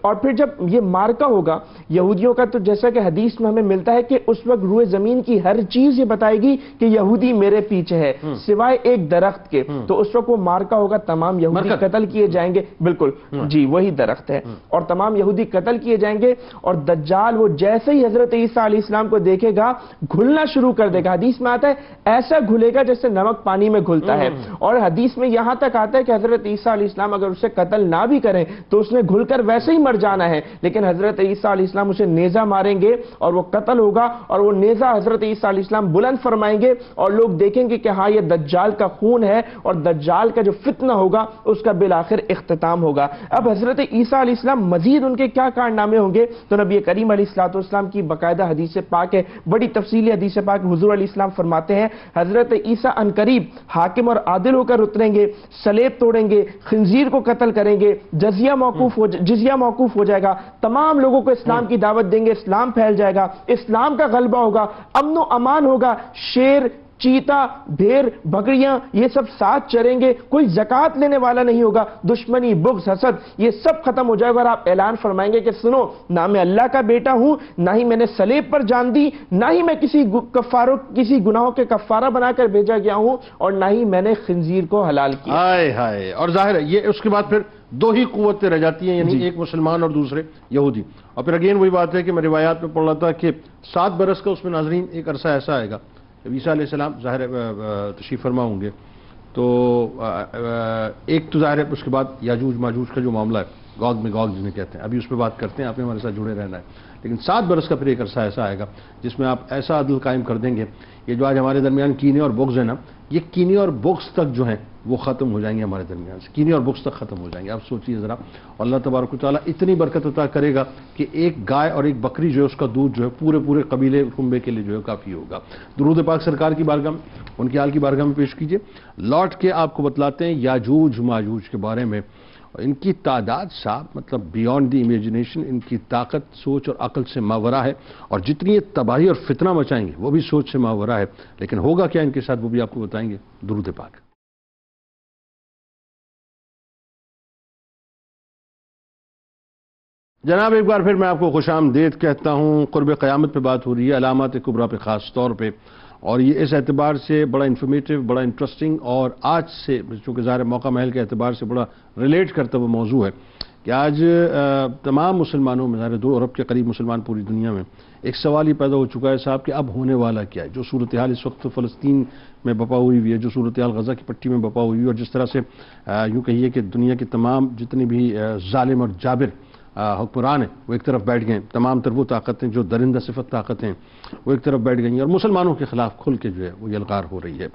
اور پھر جب یہ مارکا ہوگا یہودیوں کا, تو جیسا کہ حدیث میں ہمیں ملتا ہے کہ اس وقت روئے زمین کی ہر چیز یہ بتائے گی کہ یہودی میرے پیچھے ہے سوائے ایک درخت کے. تو اس وقت وہ مارکا ہوگا, تمام یہودی قتل کیے جائیں گے. بالکل جی وہی درخت ہے, اور تمام یہودی قتل کیے جائیں گے. اور دجال وہ جیسے ہی حضرت عیسیٰ علیہ السلام کو دیکھے گا گھلنا شروع کر دے گا. حدیث میں آتا ہے ایسا گھلے گا جیسے نمک پانی میں گھلتا ہے. اور حدیث میں یہاں تک آتا ہے کہ حضرت عیسیٰ علیہ السلام اگر اسے قتل نہ بھی کریں تو اس نے گھل کر ویسے ہی مر جانا ہے, لیکن حضرت عیسیٰ علیہ السلام اسے نیزہ ماریں گے اور وہ قتل ہوگا. اور وہ نیزہ حضرت عیسیٰ علیہ السلام بلند فرمائیں گے اور لوگ دیکھیں گے کہ ہاں یہ دجال کا خون ہے, اور دجال کا جو فتنہ ہوگا اس کا بالآخر اختتام ہوگا. اب حضرت عیسیٰ علیہ السلام مزید ان کے کیا کارنامے ہوں گے, تو نبی کریم علیہ السلام کی باقاعدہ حدیث پاک ہے, بڑی تفصیلی حدیث پاک. حضور علیہ السلام فرماتے ہیں حضرت عیسیٰ عنقریب حاکم اور عادل ہو کر اتریں گے, صلیب توڑیں گے, خنزیر کو قتل کریں گے, جزیہ موقوف ہو جائے گا, تمام لوگوں کو اسلام کی دعوت دیں گے, اسلام پھیل جائے گا, اسلام کا غلبہ ہوگا, امن و امان ہوگا, شیر چیتا بھیڑ بکریاں یہ سب ساتھ چریں گے, کوئی زکوٰۃ لینے والا نہیں ہوگا, دشمنی بغض حسد یہ سب ختم ہو جائے گا. اور آپ اعلان فرمائیں گے کہ سنو, نہ میں اللہ کا بیٹا ہوں, نہ ہی میں نے صلیب پر جان دی, نہ ہی میں کسی گناہوں کے کفارہ بنا کر بھیجا گیا ہوں, اور نہ ہی میں نے خنزیر کو حلال کیا. ہائے ہائے. اور ظاہر ہے یہ اس کے بعد پھر دو ہی قوتیں رہ جاتی ہیں, یعنی ایک مسلمان اور دوسرے یہودی. اور پھر اگین وہی بات ہے کہ میں روایات میں پڑھ رہا تھا کہ 7 برس کا اس میں ناظرین ایک عرصہ ایسا آئے گا جب عیسیٰ علیہ السلام ظاہر تشریف فرما ہوں گے, تو ایک تو ظاہر ہے اس کے بعد یاجوج ماجوج کا جو معاملہ ہے, گوگ میں گوگ جنہیں کہتے ہیں, ابھی اس پہ بات کرتے ہیں, آپ نے ہمارے ساتھ جڑے رہنا ہے. لیکن 7 برس کا پھر ایک عرصہ ایسا آئے گا جس میں آپ ایسا عدل قائم کر دیں گے, یہ جو آج ہمارے درمیان کینے اور بغض ہے نا, یہ کینے اور بغض تک جو ہیں وہ ختم ہو جائیں گے ہمارے درمیان سے, کینے اور بغض تک ختم ہو جائیں گے. آپ سوچیے ذرا, اللہ تبارک و تعالیٰ اتنی برکت عطا کرے گا کہ ایک گائے اور ایک بکری جو ہے اس کا دودھ جو ہے پورے قبیلے کنبے کے لیے جو ہے کافی ہوگا. درود پاک سرکار کی بارگاہ میں, ان کے حال کی بارگاہ میں پیش کیجئے. لوٹ کے آپ کو بتلاتے ہیں یاجوج ماجوج کے بارے میں. ان کی تعداد صاحب مطلب بیانڈ دی امیجنیشن, ان کی طاقت سوچ اور عقل سے ماورا ہے, اور جتنی یہ تباہی اور فتنہ مچائیں گے وہ بھی سوچ سے ماورا ہے. لیکن ہوگا کیا ان کے ساتھ وہ بھی آپ کو بتائیں گے. درود پاک. جناب ایک بار پھر میں آپ کو خوش آمدید کہتا ہوں. قرب قیامت پہ بات ہو رہی ہے, علامات کبریٰ پہ خاص طور پہ, اور یہ اس اعتبار سے بڑا انفارمیٹیو, بڑا انٹرسٹنگ, اور آج سے چونکہ ظاہر موقع محل کے اعتبار سے بڑا ریلیٹ کرتا ہوا موضوع ہے کہ آج تمام مسلمانوں میں, ظاہر 2 ارب کے قریب مسلمان پوری دنیا میں, ایک سوال ہی پیدا ہو چکا ہے صاحب کہ اب ہونے والا کیا ہے. جو صورتحال اس وقت فلسطین میں بپا ہوئی ہے, جو صورتحال غزہ کی پٹی میں بپا ہوئی ہے, اور جس طرح سے یوں کہیے کہ دنیا کے تمام جتنی بھی ظالم اور جابر حکمران ہیں وہ ایک طرف بیٹھ گئے, تمام تر وہ طاقتیں جو درندہ صفت طاقتیں وہ ایک طرف بیٹھ گئی, اور مسلمانوں کے خلاف کھل کے جو ہے وہ یلغار ہو رہی ہے.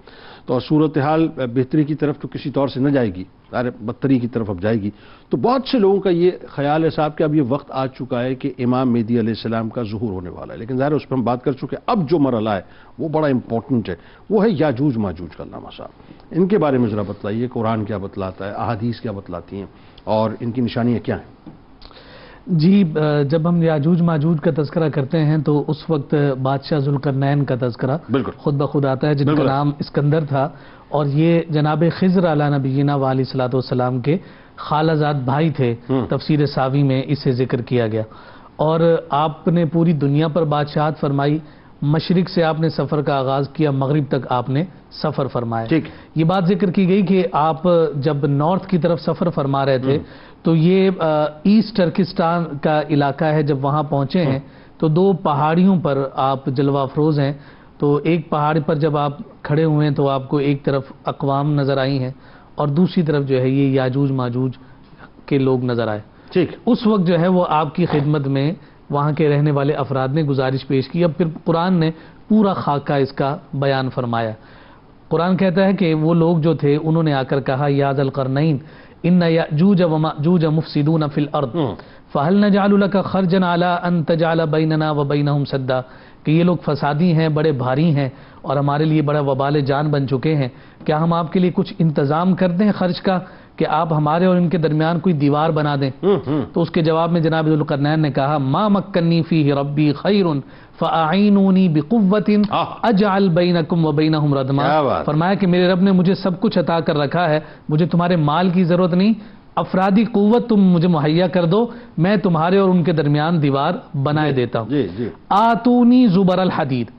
تو صورتحال بہتری کی طرف تو کسی طور سے نہ جائے گی, بدتری کی طرف اب جائے گی. تو بہت سے لوگوں کا یہ خیال ہے صاحب کہ اب یہ وقت آ چکا ہے کہ امام مہدی علیہ السلام کا ظہور ہونے والا ہے. لیکن ظاہر اس پہ ہم بات کر چکے, اب جو مرحلہ ہے وہ بڑا امپورٹنٹ ہے, وہ ہے یاجوج ماجوج کا نامہ. صاحب ان کے بارے میں ذرا بتلائیے, قرآن کیا بتلاتا ہے, احادیث کیا بتلاتی ہیں, اور ان کی نشانیاں کیا ہیں؟ جی, جب ہم یاجوج ماجوج کا تذکرہ کرتے ہیں تو اس وقت بادشاہ ذوالقرنین کا تذکرہ خود بخود آتا ہے, جن کا نام اسکندر تھا, اور یہ جناب خضر علیہ نبینا علیہ الصلوۃ والسلام کے خالہ زاد بھائی تھے. تفسیر ساوی میں اسے ذکر کیا گیا. اور آپ نے پوری دنیا پر بادشاہت فرمائی, مشرق سے آپ نے سفر کا آغاز کیا, مغرب تک آپ نے سفر فرمایا. یہ بات ذکر کی گئی کہ آپ جب نارتھ کی طرف سفر فرما رہے تھے تو یہ ایسٹ ترکستان کا علاقہ ہے, جب وہاں پہنچے ہیں تو 2 پہاڑیوں پر آپ جلوہ افروز ہیں. تو ایک پہاڑ پر جب آپ کھڑے ہوئے ہیں تو آپ کو ایک طرف اقوام نظر آئی ہیں, اور دوسری طرف جو ہے یہ یاجوج ماجوج کے لوگ نظر آئے. اس وقت جو ہے وہ آپ کی خدمت میں وہاں کے رہنے والے افراد نے گزارش پیش کی. اب پھر قرآن نے پورا خاکہ اس کا بیان فرمایا. قرآن کہتا ہے کہ وہ لوگ جو تھے انہوں نے آ کر کہا, یا ذا القرنین ان یاجوج وماجوج مفسدون فی الارض فہل نجعل لک خرجا علی ان تجعل بیننا وبینہم سدا, کہ یہ لوگ فسادی ہیں, بڑے بھاری ہیں, اور ہمارے لیے بڑا وبال جان بن چکے ہیں, کیا ہم آپ کے لیے کچھ انتظام کر دیں خرچ کا کہ آپ ہمارے اور ان کے درمیان کوئی دیوار بنا دیں. تو اس کے جواب میں جناب ذوالقرنین نے کہا ما مکنی فیہ ربی خیر فاعینونی بقوۃ اجعل بینکم وبینہم ردما. فرمایا کہ میرے رب نے مجھے سب کچھ عطا کر رکھا ہے, مجھے تمہارے مال کی ضرورت نہیں, افرادی قوت تم مجھے مہیا کر دو, میں تمہارے اور ان کے درمیان دیوار بنائے دیتا ہوں. آتونی زبر الحدید.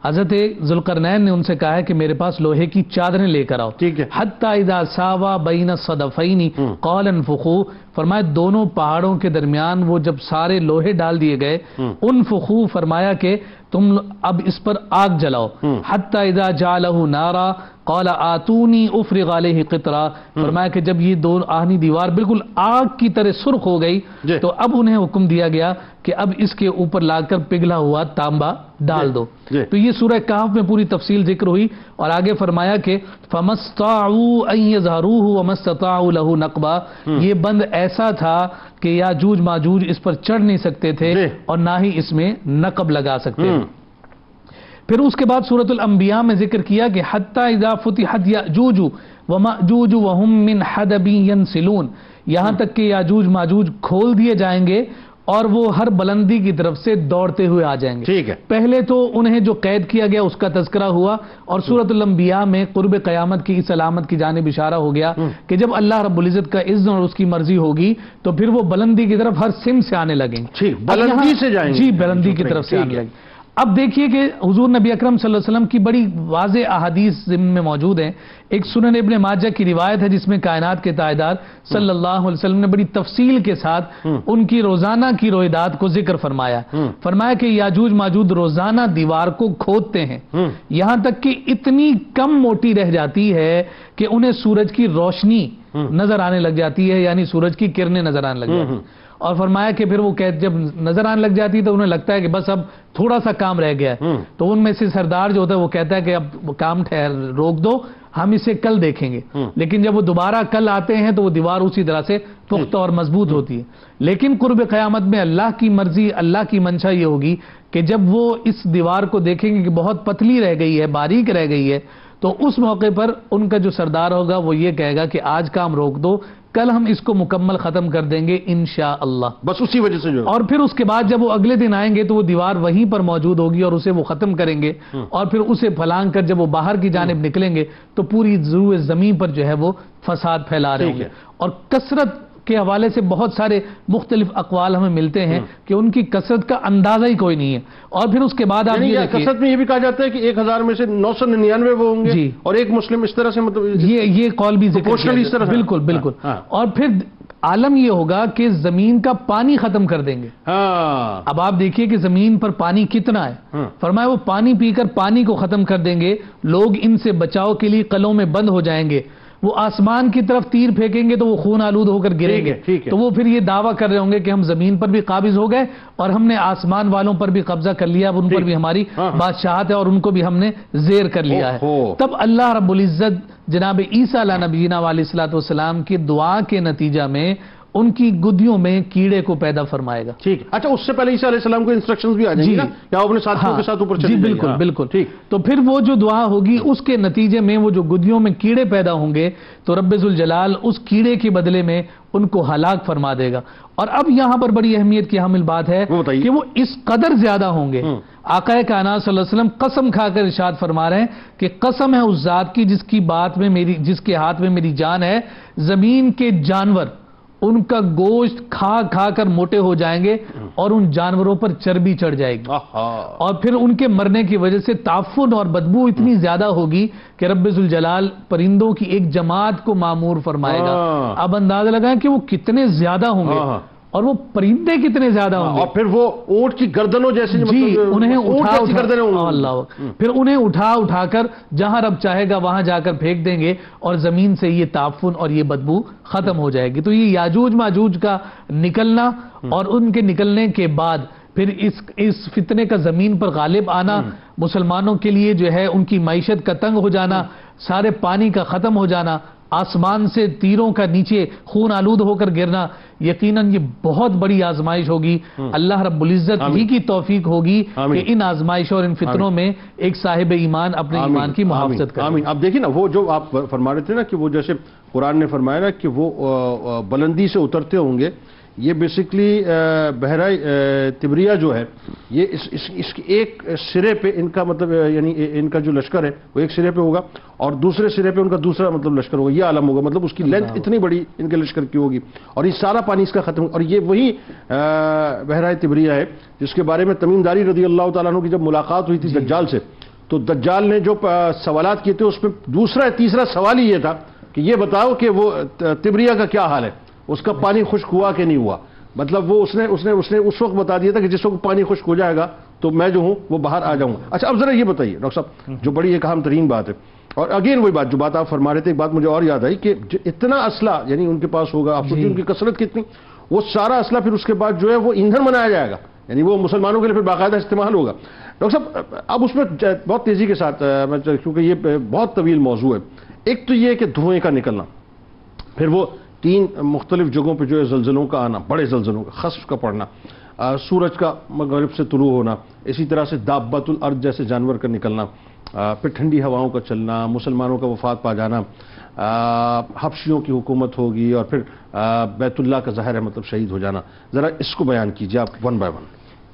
حضرت ذوالقرنین نے ان سے کہا ہے کہ میرے پاس لوہے کی چادریں لے کر آؤ. حتی اذا ساوا بین الصدفین قال انفخوا. فرمایا دونوں پہاڑوں کے درمیان وہ جب سارے لوہے ڈال دیے گئے, انفخوا فرمایا کہ تم اب اس پر آگ جلاؤ. حتی اذا جعلہ نارا قال آتونی افرغ علیہ قطرہ. فرمایا کہ جب یہ دو آہنی دیوار بالکل آگ کی طرح سرخ ہو گئی تو اب انہیں حکم دیا گیا کہ اب اس کے اوپر لا کر پگھلا ہوا تانبا ڈال دو. تو یہ سورہ کہف میں پوری تفصیل ذکر ہوئی, اور آگے فرمایا کہ فَمَسْتَعُوا أَن يَظْهَرُوهُ وَمَسْتَطَاعُوا لَهُ نَقْبًا. یہ بند ایسا تھا کہ یاجوج ماجوج اس پر چڑھ نہیں سکتے تھے اور نہ ہی اس میں نقب لگا سکتے تھے. پھر اس کے بعد سورۃ الانبیاء میں ذکر کیا کہ حتی اذا فتحت یاجوج وماجوج وهم من حدب ينسلون. یہاں تک کہ یاجوج ماجوج کھول دیے جائیں گے اور وہ ہر بلندی کی طرف سے دوڑتے ہوئے آ جائیں گے. پہلے تو انہیں جو قید کیا گیا اس کا تذکرہ ہوا, اور سورۃ الانبیاء میں قرب قیامت کی اس علامت کی جانب اشارہ ہو گیا کہ جب اللہ رب العزت کا اذن اور اس کی مرضی ہوگی تو پھر وہ بلندی کی طرف ہر سمت سے آنے لگیں گے. بلندی سے جائیں گے. جی, بلندی کی طرف سے آنے لگیں. اب دیکھیے کہ حضور نبی اکرم صلی اللہ علیہ وسلم کی بڑی واضح احادیث ضمن میں موجود ہیں. ایک سنن ابن ماجہ کی روایت ہے جس میں کائنات کے تاجدار صلی اللہ علیہ وسلم نے بڑی تفصیل کے ساتھ ان کی روزانہ کی رویداد کو ذکر فرمایا. فرمایا کہ یاجوج ماجوج روزانہ دیوار کو کھودتے ہیں, یہاں تک کہ اتنی کم موٹی رہ جاتی ہے کہ انہیں سورج کی روشنی نظر آنے لگ جاتی ہے, یعنی سورج کی کرنیں نظر آنے لگ جاتی ہیں. اور فرمایا کہ پھر وہ جب نظر آنے لگ جاتی ہے تو انہیں لگتا ہے کہ بس اب تھوڑا سا کام رہ گیا ہے. تو ان میں سے سردار جو ہوتا ہے وہ کہتا ہے کہ اب کام روک دو, ہم اسے کل دیکھیں گے. لیکن جب وہ دوبارہ کل آتے ہیں تو وہ دیوار اسی طرح سے پختہ اور مضبوط ہوتی ہے. لیکن قرب قیامت میں اللہ کی مرضی, اللہ کی منشا یہ ہوگی کہ جب وہ اس دیوار کو دیکھیں گے کہ بہت پتلی رہ گئی ہے, باریک رہ گئی ہے, تو اس موقع پر ان کا جو سردار ہوگا وہ یہ کہے گا کہ آج کام روک دو, کل ہم اس کو مکمل ختم کر دیں گے انشاءاللہ. بس اسی وجہ سے جو, اور پھر اس کے بعد جب وہ اگلے دن آئیں گے تو وہ دیوار وہیں پر موجود ہوگی اور اسے وہ ختم کریں گے, اور پھر اسے پھلانگ کر جب وہ باہر کی جانب نکلیں گے تو پوری روئے زمین پر جو ہے وہ فساد پھیلا رہے ہوں گے. اور کثرت کے حوالے سے بہت سارے مختلف اقوال ہمیں ملتے ہیں کہ ان کی کثرت کا اندازہ ہی کوئی نہیں ہے. اور پھر اس کے بعد آپ یہ کثرت میں یہ بھی کہا جاتا ہے کہ 1000 میں سے 999 وہ ہوں گے, اور ایک مسلم اس طرح سے, مطلب یہ قول بھی ذکر کیا. بالکل بالکل. اور پھر عالم یہ ہوگا کہ زمین کا پانی ختم کر دیں گے. اب آپ دیکھیے کہ زمین پر پانی کتنا ہے. فرمایا وہ پانی پی کر پانی کو ختم کر دیں گے. لوگ ان سے بچاؤ کے لیے قلعوں میں بند ہو جائیں گے. وہ آسمان کی طرف تیر پھینکیں گے تو وہ خون آلود ہو کر گریں گے. تو وہ پھر یہ دعویٰ کر رہے ہوں گے کہ ہم زمین پر بھی قابض ہو گئے اور ہم نے آسمان والوں پر بھی قبضہ کر لیا, اب ان پر بھی ہماری بادشاہت ہے اور ان کو بھی ہم نے زیر کر لیا ہے. تب اللہ رب العزت جناب عیسیٰ علیہ نبینا علیہ الصلوۃ والسلام کی دعا کے نتیجہ میں ان کی گدیوں میں کیڑے کو پیدا فرمائے گا. ٹھیک. اچھا, اس سے پہلے عیسیٰ علیہ السلام کو انسٹرکشنز بھی آ جائیں گی نا کہ آپ اپنے ساتھیوں کے ساتھ اوپر چلے جائیں. بالکل بالکل. ٹھیک. تو پھر وہ جو دعا ہوگی اس کے نتیجے میں وہ جو گدیوں میں کیڑے پیدا ہوں گے تو رب ذوالجلال اس کیڑے کے بدلے میں ان کو ہلاک فرما دے گا. اور اب یہاں پر بڑی اہمیت کی حامل بات ہے کہ وہ اس قدر زیادہ ہوں گے. آقا کائنات صلی اللہ علیہ وسلم قسم کھا کر ارشاد فرما رہے ہیں کہ قسم ہے اس ذات کی جس کی بات میں جس کے ہاتھ میں میری جان ہے, زمین کے جانور ان کا گوشت کھا کھا کر موٹے ہو جائیں گے اور ان جانوروں پر چربی چڑھ جائے گی. اور پھر ان کے مرنے کی وجہ سے تعفن اور بدبو اتنی زیادہ ہوگی کہ رب ذوالجلال پرندوں کی ایک جماعت کو معمور فرمائے گا. اب اندازہ لگائیں کہ وہ کتنے زیادہ ہوں گے اور وہ پرندے کتنے زیادہ ہوں گے. اور پھر وہ اونٹ کی گردنوں جیسے, جی, انہیں اٹھا اٹھا کر جہاں رب چاہے گا وہاں جا کر پھینک دیں گے اور زمین سے یہ تعفن اور یہ بدبو ختم ہو جائے گی. تو یہ یاجوج ماجوج کا نکلنا اور ان کے نکلنے کے بعد پھر اس فتنے کا زمین پر غالب آنا, مسلمانوں کے لیے جو ہے ان کی معیشت کا تنگ ہو جانا, سارے پانی کا ختم ہو جانا, آسمان سے تیروں کا نیچے خون آلود ہو کر گرنا, یقیناً یہ بہت بڑی آزمائش ہوگی. اللہ رب العزت ہی کی توفیق ہوگی کہ ان آزمائشوں اور ان فتنوں میں ایک صاحب ایمان اپنے ایمان کی محافظت کرے. اب دیکھیں نا وہ جو آپ فرما رہے تھے نا کہ وہ جیسے قرآن نے فرمایا نا کہ وہ بلندی سے اترتے ہوں گے. یہ بیسکلی بحیرہ تبریہ جو ہے یہ اس کے ایک سرے پہ ان کا مطلب یعنی ان کا جو لشکر ہے وہ ایک سرے پہ ہوگا اور دوسرے سرے پہ ان کا دوسرا مطلب لشکر ہوگا. یہ عالم ہوگا, مطلب اس کی لینتھ اتنی بڑی ان کے لشکر کی ہوگی اور یہ سارا پانی اس کا ختم ہوگا. اور یہ وہی بحیرہ تبریہ ہے جس کے بارے میں تمیم داری رضی اللہ تعالیٰ عنہ کی جب ملاقات ہوئی تھی دجال سے, تو دجال نے جو سوالات کیے تھے اس میں دوسرا تیسرا سوال ہی یہ تھا کہ یہ بتاؤ کہ وہ تبریہ کا کیا حال ہے, اس کا پانی خشک ہوا کہ نہیں ہوا. مطلب وہ اس نے اس وقت بتا دیا تھا کہ جس وقت پانی خشک ہو جائے گا تو میں جو ہوں وہ باہر آ جاؤں گا. اچھا اب ذرا یہ بتائیے ڈاکٹر صاحب, جو بڑی ایک اہم ترین بات ہے, اور اگین وہی بات جو بات آپ فرما رہے تھے, ایک بات مجھے اور یاد آئی کہ اتنا اسلحہ یعنی ان کے پاس ہوگا, آپ سوچیں ان کی کثرت کتنی, وہ سارا اسلحہ پھر اس کے بعد جو ہے وہ ایندھن بنایا جائے گا, یعنی وہ مسلمانوں کے لیے پھر باقاعدہ استعمال ہوگا. ڈاکٹر صاحب اب اس میں بہت تیزی کے ساتھ کیونکہ یہ بہت طویل موضوع ہے. ایک تو یہ کہ دھوئیں کا نکلنا, پھر وہ 3 مختلف جگہوں پہ جو ہے زلزلوں کا آنا, بڑے زلزلوں کا, خسف کا پڑنا, سورج کا مغرب سے طلوع ہونا, اسی طرح سے دابت الارض جیسے جانور کا نکلنا, پھر ٹھنڈی ہواؤں کا چلنا, مسلمانوں کا وفات پا جانا, حبشیوں کی حکومت ہوگی, اور پھر بیت اللہ کا ظاہر ہے مطلب شہید ہو جانا. ذرا اس کو بیان کیجیے آپ ون بائی ون.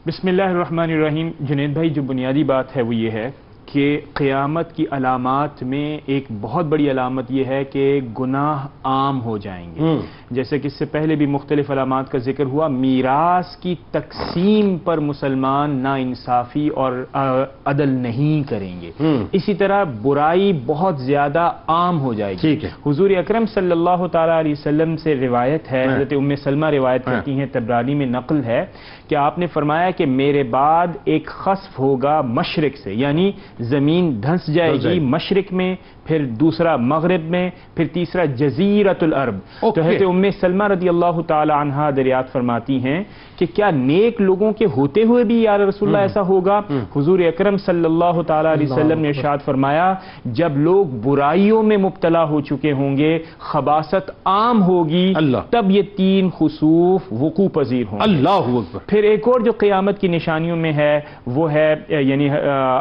بسم اللہ الرحمن الرحیم. جنید بھائی جو بنیادی بات ہے وہ یہ ہے کہ قیامت کی علامات میں ایک بہت بڑی علامت یہ ہے کہ گناہ عام ہو جائیں گے. جیسے کہ اس سے پہلے بھی مختلف علامات کا ذکر ہوا, میراث کی تقسیم پر مسلمان نا انصافی اور عدل نہیں کریں گے. اسی طرح برائی بہت زیادہ عام ہو جائے گی. حضور اکرم صلی اللہ تعالیٰ علیہ وسلم سے روایت ہے, حضرت ام سلمہ روایت کرتی ہیں, طبرانی میں نقل ہے کہ آپ نے فرمایا کہ میرے بعد ایک خسف ہوگا مشرق سے, یعنی زمین دھنس جائے گی مشرق میں, پھر دوسرا مغرب میں, پھر تیسرا جزیرۃ العرب. تو حضرت ام سلمہ رضی اللہ تعالی عنہا دریافت فرماتی ہیں کہ کیا نیک لوگوں کے ہوتے ہوئے بھی یا رسول اللہ ایسا ہوگا؟ حضور اکرم صلی اللہ تعالی علیہ وسلم نے ارشاد فرمایا جب لوگ برائیوں میں مبتلا ہو چکے ہوں گے, خباثت عام ہوگی, تب یہ 3 خسوف وقوع پذیر ہوں. اللہ اکبر. پھر ایک اور جو قیامت کی نشانیوں میں ہے وہ ہے یعنی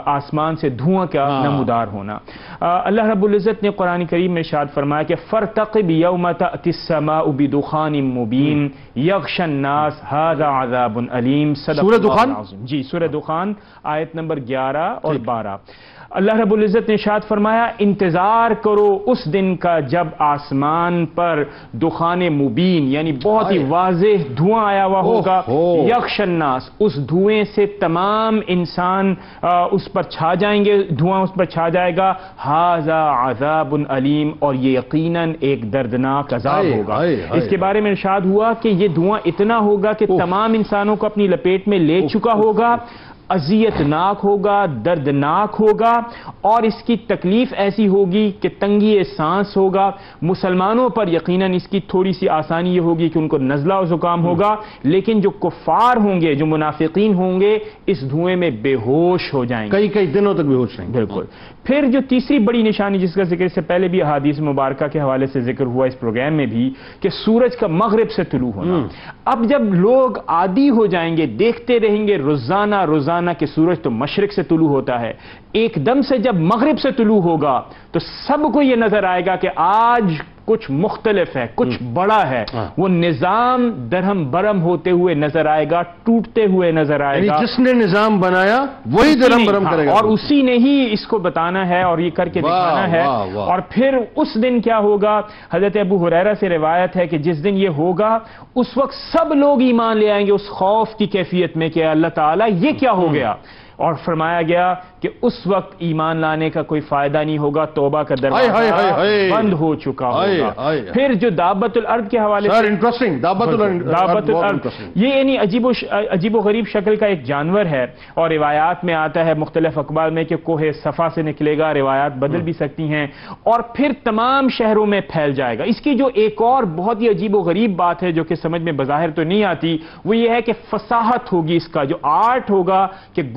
آسمان سے دھواں کا نمودار ہونا. اللہ رب العزت نے قرآن کریم میں ارشاد فرمایا کہ فارتقب یوم تأتی السماء بدخان مبین یغشی الناس ھذا عذاب علیم. سورہ دخان, جی سورہ دخان آیت نمبر 11 اور 12. اللہ رب العزت نے ارشاد فرمایا انتظار کرو اس دن کا جب آسمان پر دخان مبین یعنی بہت ہی واضح دھواں آیا ہوا ہوگا. یغشی الناس, اس دھوئیں سے تمام انسان اس پر چھا جائیں گے, دھواں اس پر چھا جائے گا. ھذا عذاب علیم, اور یہ یقیناً ایک دردناک عذاب ہوگا. اس کے بارے میں ارشاد ہوا کہ یہ دھواں اتنا ہوگا کہ تمام انسانوں کو اپنی لپیٹ میں لے چکا ہوگا, اذیت ناک ہوگا, دردناک ہوگا, اور اس کی تکلیف ایسی ہوگی کہ تنگی سانس ہوگا. مسلمانوں پر یقیناً اس کی تھوڑی سی آسانی یہ ہوگی کہ ان کو نزلہ و زکام ہوگا, لیکن جو کفار ہوں گے, جو منافقین ہوں گے, اس دھوئیں میں بے ہوش ہو جائیں گے, کئی دنوں تک بے ہوش رہیں گے. بالکل. پھر جو تیسری بڑی نشانی جس کا ذکر اس سے پہلے بھی احادیث مبارکہ کے حوالے سے ذکر ہوا اس پروگرام میں بھی, کہ سورج کا مغرب سے طلوع ہونا. اب جب لوگ عادی ہو جائیں گے, دیکھتے رہیں گے روزانہ کہ سورج تو مشرق سے طلوع ہوتا ہے, ایک دم سے جب مغرب سے طلوع ہوگا تو سب کو یہ نظر آئے گا کہ آج کچھ مختلف ہے, کچھ بڑا ہے. وہ نظام درہم برہم ہوتے ہوئے نظر آئے گا, ٹوٹتے ہوئے نظر آئے گا. جس نے نظام بنایا وہی درہم برہم کرے گا, اور اسی نے ہی اس کو بتانا ہے اور یہ کر کے دکھانا ہے. اور پھر اس دن کیا ہوگا؟ حضرت ابو ہریرہ سے روایت ہے کہ جس دن یہ ہوگا اس وقت سب لوگ ایمان لے آئیں گے اس خوف کی کیفیت میں کہ اللہ تعالیٰ یہ کیا ہو گیا. اور فرمایا گیا کہ اس وقت ایمان لانے کا کوئی فائدہ نہیں ہوگا, توبہ کا دروازہ بند ہو چکا ہوگا. پھر جو دابت الارض کے حوالے سے دابت الارض, یہ یعنی عجیب و غریب شکل کا ایک جانور ہے, اور روایات میں آتا ہے مختلف اقوال میں کہ کوہ صفا سے نکلے گا, روایات بدل بھی سکتی ہیں, اور پھر تمام شہروں میں پھیل جائے گا. اس کی جو ایک اور بہت ہی عجیب و غریب بات ہے جو کہ سمجھ میں بظاہر تو نہیں آتی, وہ یہ ہے کہ فصاحت ہوگی اس کا, جو آرٹ ہوگا کہ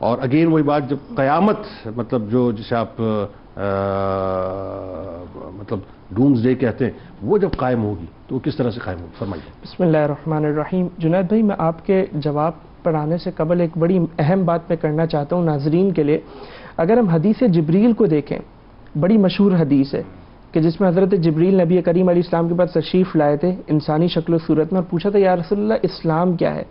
اور اگین وہی بات، جب قیامت مطلب جو جسے آپ مطلب ڈومز ڈے کہتے ہیں، وہ جب قائم ہوگی تو وہ کس طرح سے قائم ہوگی؟ فرمائیے۔ بسم اللہ الرحمن الرحیم۔ جنید بھائی، میں آپ کے جواب پر آنے سے قبل ایک بڑی اہم بات میں کرنا چاہتا ہوں ناظرین کے لیے۔ اگر ہم حدیث جبریل کو دیکھیں، بڑی مشہور حدیث ہے کہ جس میں حضرت جبریل نبی کریم علیہ السلام کے پاس تشریف لائے تھے انسانی شکل و صورت میں، اور پوچھا تھا یا رسول اللہ اسلام کیا ہے،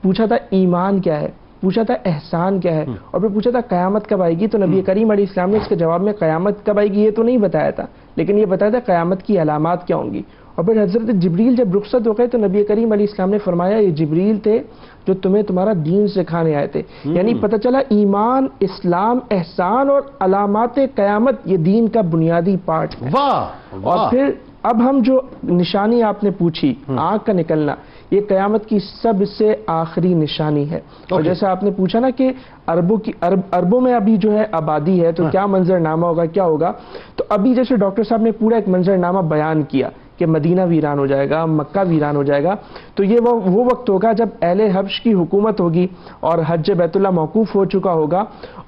پوچھا تھا ایمان کیا ہے، پوچھا تھا احسان کیا ہے، اور پھر پوچھا تھا قیامت کب آئے گی۔ تو نبی کریم علیہ السلام نے اس کے جواب میں قیامت کب آئے گی یہ تو نہیں بتایا تھا، لیکن یہ بتایا تھا قیامت کی علامات کیا ہوں گی۔ اور پھر حضرت جبریل جب رخصت ہو گئے تو نبی کریم علیہ السلام نے فرمایا یہ جبریل تھے جو تمہیں تمہارا دین سکھانے آئے تھے۔ یعنی پتہ چلا ایمان، اسلام، احسان اور علامات قیامت یہ دین کا بنیادی پارٹ ہے۔ واہ اور پھر اب ہم جو نشانی آپ نے پوچھی، آنکھ کا نکلنا، یہ قیامت کی سب سے آخری نشانی ہے۔ اور جیسے آپ نے پوچھا نا کہ اربوں میں ابھی جو ہے آبادی ہے تو کیا منظرنامہ ہوگا، کیا ہوگا، تو ابھی جیسے ڈاکٹر صاحب نے پورا ایک منظرنامہ بیان کیا کہ مدینہ ویران ہو جائے گا، مکہ ویران ہو جائے گا، تو یہ وہ وقت ہوگا جب اہل حبش کی حکومت ہوگی اور حج بیت اللہ موقوف ہو چکا ہوگا،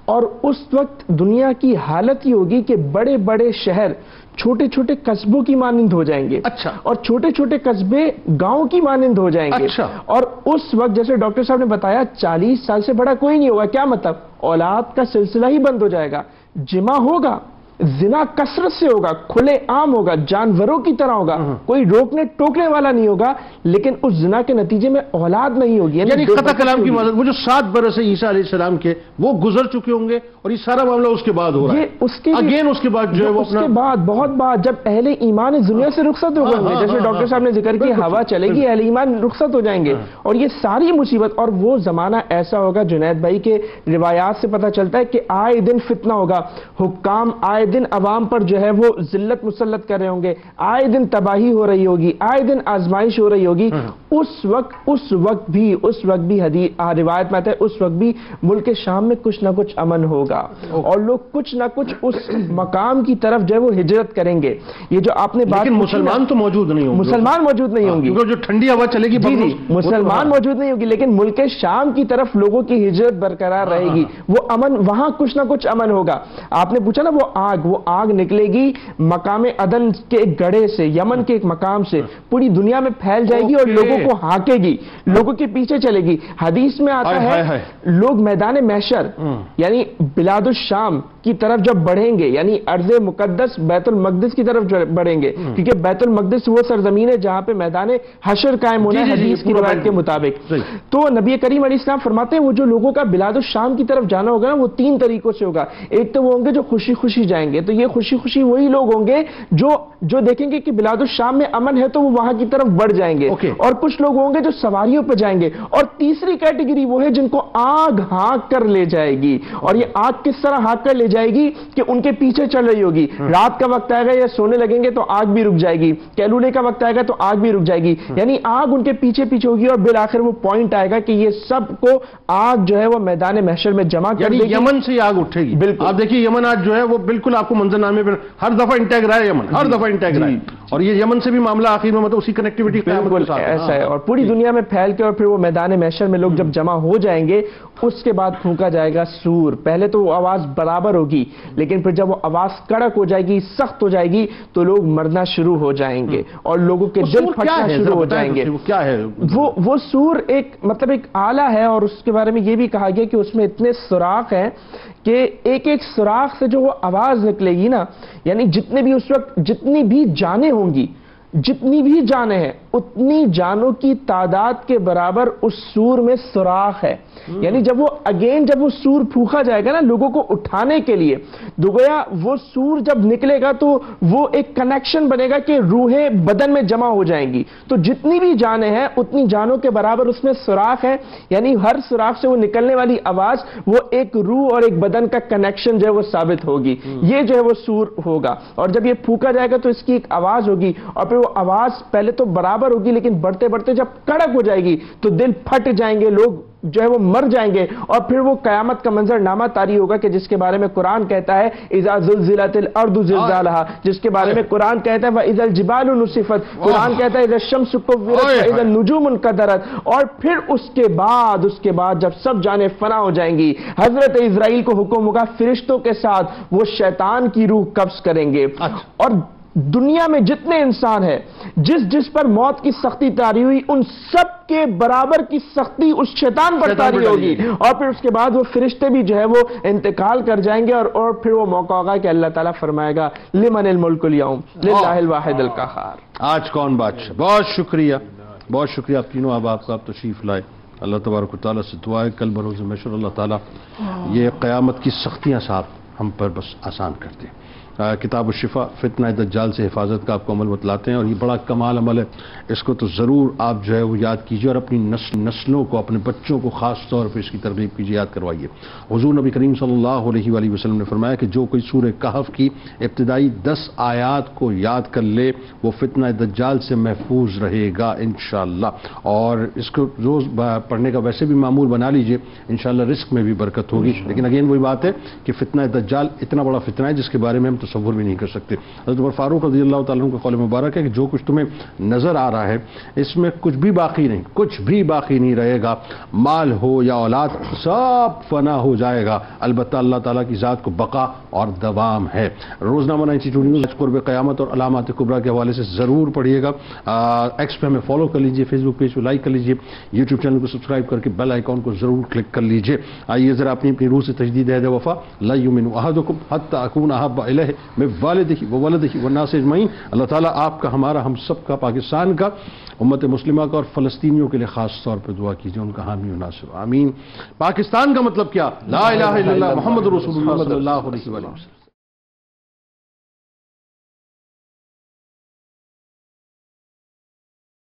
اور اس وقت دنیا کی حالت یہ ہوگی کہ بڑے بڑے شہر چھوٹے چھوٹے قصبوں کی مانند ہو جائیں گے، اچھا، اور چھوٹے چھوٹے قصبے گاؤں کی مانند ہو جائیں گے، اچھا، اور اس وقت جیسے ڈاکٹر صاحب نے بتایا 40 سال سے بڑا کوئی نہیں ہوگا۔ کیا مطلب؟ اولاد کا سلسلہ ہی بند ہو جائے گا، جمع ہوگا، زنا کثرت سے ہوگا، کھلے عام ہوگا، جانوروں کی طرح ہوگا، کوئی روکنے ٹوکنے والا نہیں ہوگا، لیکن اس زنا کے نتیجے میں اولاد نہیں ہوگی۔ یعنی خطا کلام کی مدد، وہ جو 7 برس عیسیٰ علیہ السلام کے وہ گزر چکے ہوں گے، اور یہ سارا معاملہ اس کے بعد ہو رہا ہے۔ اگین اس کے بعد جو ہے وہ اس کے بعد بہت بعد جب اہل ایمان اس دنیا سے رخصت ہو گئے، جیسے ڈاکٹر صاحب نے ذکر کیا ہوا چلے گی، اہل ایمان رخصت ہو جائیں گے، اور یہ ساری مصیبت، اور وہ زمانہ ایسا ہوگا جنید بھائی کے روایات سے پتہ چلتا ہے کہ آئے دن فتنہ ہوگا، حکام آئے دن عوام پر جو ہے وہ ذلت مسلط کر رہے ہوں گے، آئے دن تباہی ہو رہی ہوگی، آئے دن آزمائش ہو رہی ہوگی۔ اس وقت بھی روایت میں آتا ہے اس وقت بھی ملک شام میں کچھ نہ کچھ امن ہوگا، اور لوگ کچھ نہ کچھ اس مقام کی طرف جو ہے وہ ہجرت کریں گے۔ یہ جو آپ نے بات، لیکن مسلمان تو موجود نہیں ہوں گے، مسلمان موجود نہیں ہوں گے، کیونکہ جو ٹھنڈی ہوا چلے گی جی مسلمان موجود نہیں ہوگی، لیکن ملک شام کی طرف لوگوں کی ہجرت برقرار رہے گی، وہ امن، وہاں کچھ نہ کچھ امن ہوگا۔ آپ نے پوچھا نا وہ آگ نکلے گی مقام عدن کے ایک گڑھے سے، یمن کے ایک مقام سے، پوری دنیا میں پھیل جائے گی اور لوگوں کو ہانکے گی، لوگوں کے پیچھے چلے گی۔ حدیث میں آتا ہے لوگ میدان محشر یعنی بلاد الشام کی طرف جب بڑھیں گے، یعنی ارض مقدس بیت المقدس کی طرف بڑھیں گے، کیونکہ بیت المقدس وہ سرزمین ہے جہاں پہ میدان حشر قائم ہونا ہے حدیث کی روایت کے مطابق۔ تو نبی کریم علیہ السلام فرماتے ہیں وہ جو لوگوں کا بلاد الشام کی طرف جانا ہوگا نا وہ 3 طریقوں سے ہوگا۔ ایک تو وہ ہوں گے جو خوشی خوشی جائیں گے، تو یہ خوشی خوشی وہی لوگ ہوں گے جو دیکھیں گے کہ بلاد الشام میں امن ہے تو وہ وہاں کی طرف بڑھ جائیں گے، اور کچھ لوگ ہوں گے جو سواریوں پہ جائیں گے، اور تیسری کیٹیگری وہ ہے جن کو آگ ہانک کر لے جائے گی، اور یہ آگ کس طرح ہانک کر لے جائے گی کہ ان کے پیچھے چل رہی ہوگی، رات کا وقت آئے گا یا سونے لگیں گے تو آگ بھی رک جائے گی، کیلولے کا وقت آئے گا تو آگ بھی رک جائے گی، یعنی آگ ان کے پیچھے پیچھے ہوگی، اور بالآخر وہ پوائنٹ آئے گا کہ یہ سب کو آگ جو ہے وہ میدان محشر میں جمع کر دے گی۔ یمن سے آگ اٹھے گی، بالکل آپ دیکھیے یمن آج جو ہے وہ بالکل آپ کو منظرنامے پر ہر دفعہ انٹیگ رہا ہے، یمن ہر دفعہ انٹیگ رہا ہے، اور یہ یمن سے بھی معاملہ آخر میں مطلب اسی کنیکٹیوٹی ایسا ہے، اور پوری دنیا میں پھیل کے، اور پھر وہ میدان محشر میں لوگ جب جمع ہو جائیں گے اس کے بعد پھونکا جائے گا سور۔ پہلے تو وہ آواز برابر ہوگی، لیکن پھر جب وہ آواز کڑک ہو جائے گی، سخت ہو جائے گی، تو لوگ مرنا شروع ہو جائیں گے اور لوگوں کے دل پھٹنا شروع ہو جائیں گے۔ کیا ہے وہ سور؟ ایک مطلب ایک آلہ ہے، اور اس کے بارے میں یہ بھی کہا گیا کہ اس میں اتنے سوراخ ہیں کہ ایک ایک سوراخ سے جو وہ آواز نکلے گی نا، یعنی جتنے بھی اس وقت جتنی بھی جانیں ہوں گی، جتنی بھی جانیں ہیں اتنی جانوں کی تعداد کے برابر اس سور میں سوراخ ہے۔ یعنی جب وہ سور پھونکا جائے گا نا لوگوں کو اٹھانے کے لیے، گویا وہ سور جب نکلے گا تو وہ ایک کنیکشن بنے گا کہ روحیں بدن میں جمع ہو جائیں گی، تو جتنی بھی جانیں ہیں اتنی جانوں کے برابر اس میں سوراخ ہے، یعنی ہر سوراخ سے وہ نکلنے والی آواز وہ ایک روح اور ایک بدن کا کنیکشن جو ہے وہ ثابت ہوگی، یہ جو ہے وہ سور ہوگا۔ اور جب یہ پھونکا جائے گا تو اس کی ایک آواز ہوگی، اور پھر وہ آواز پہلے تو برابر ہوگی لیکن بڑھتے بڑھتے جب کڑک ہو جائے گی تو دل پھٹ جائیں گے، لوگ جو ہے وہ مر جائیں گے، اور پھر وہ قیامت کا منظر نامہ طاری ہوگا کہ جس کے بارے میں قرآن کہتا ہے اذا زلزلت الارض زلزالها، جس کے بارے میں قرآن کہتا ہے واذا الجبال نصفت، قرآن کہتا ہے اذا الشمس كورت واذا النجوم انكدرت، اور پھر اس کے بعد جب سب جانیں فنا ہو جائیں گی، حضرت اسرائیل کو حکم ہوگا فرشتوں کے ساتھ وہ شیطان کی روح قبض کریں گے، اور دنیا میں جتنے انسان ہیں جس پر موت کی سختی طاری ہوئی ان سب کے برابر کی سختی اس شیطان پر طاری ہوگی، اور پھر اس کے بعد وہ فرشتے بھی جو ہے وہ انتقال کر جائیں گے، اور پھر وہ موقع ہوگا کہ اللہ تعالیٰ فرمائے گا لمن الملک اليوم للہ الواحد القہار۔ آج کون بادشاہ؟ بہت شکریہ آپ تینوں احباب کا، آپ تشریف لائے۔ اللہ تبارک و تعالیٰ سے دعا ہے کل بروز محشر اللہ تعالیٰ یہ قیامت کی سختیاں صاحب ہم پر بس آسان کرتے ہیں۔ کتاب الشفا فتنہ دجال سے حفاظت کا آپ کو عمل بتلاتے ہیں، اور یہ بڑا کمال عمل ہے، اس کو تو ضرور آپ جو ہے وہ یاد کیجئے، اور اپنی نسلوں کو، اپنے بچوں کو خاص طور پہ اس کی ترغیب کیجئے، یاد کروائیے۔ حضور نبی کریم صلی اللہ علیہ وآلہ وسلم نے فرمایا کہ جو کوئی سورہ کہف کی ابتدائی 10 آیات کو یاد کر لے وہ فتنہ دجال سے محفوظ رہے گا انشاءاللہ، اور اس کو روز پڑھنے کا ویسے بھی معمول بنا لیجئے، انشاءاللہ رزق میں بھی برکت ہوگی۔ لیکن اگین وہی بات ہے کہ فتنہ دجال اتنا بڑا فتنہ ہے جس کے بارے میں ہم تصور بھی نہیں کر سکتے۔ حضرت عمر فاروق رضی اللہ تعالیٰ عنہ کا قول مبارک ہے کہ جو کچھ تمہیں نظر آ رہا ہے اس میں کچھ بھی باقی نہیں رہے گا، مال ہو یا اولاد سب فنا ہو جائے گا، البتہ اللہ تعالیٰ کی ذات کو بقا اور دوام ہے۔ روزنامہ 92 نیوز قرب قیامت اور علامات کبریٰ کے حوالے سے ضرور پڑھیے گا۔ ایکس پہ ہمیں فالو کر لیجئے، فیس بک پیج کو لائک کر لیجئے، یوٹیوب چینل کو سبسکرائب کر کے بیل آئیکن کو ضرور کلک کر لیجئے۔ آئیے ذرا اپنی روح سے تجدید عہد وفا، لا یؤمن احدکم حتی اکون احب الیہ من والدہ وولدہ والناس اجمعین۔ اللہ تعالیٰ آپ کا، ہمارا، ہم سب کا، پاکستان کا، امت مسلمہ کا اور فلسطینیوں کے لیے خاص طور پہ دعا کیجئے، ان کا حامی و ناصر، آمین۔ پاکستان کا مطلب کیا؟ لا الہ الا اللہ محمد رسول اللہ صلی اللہ علیہ وسلم۔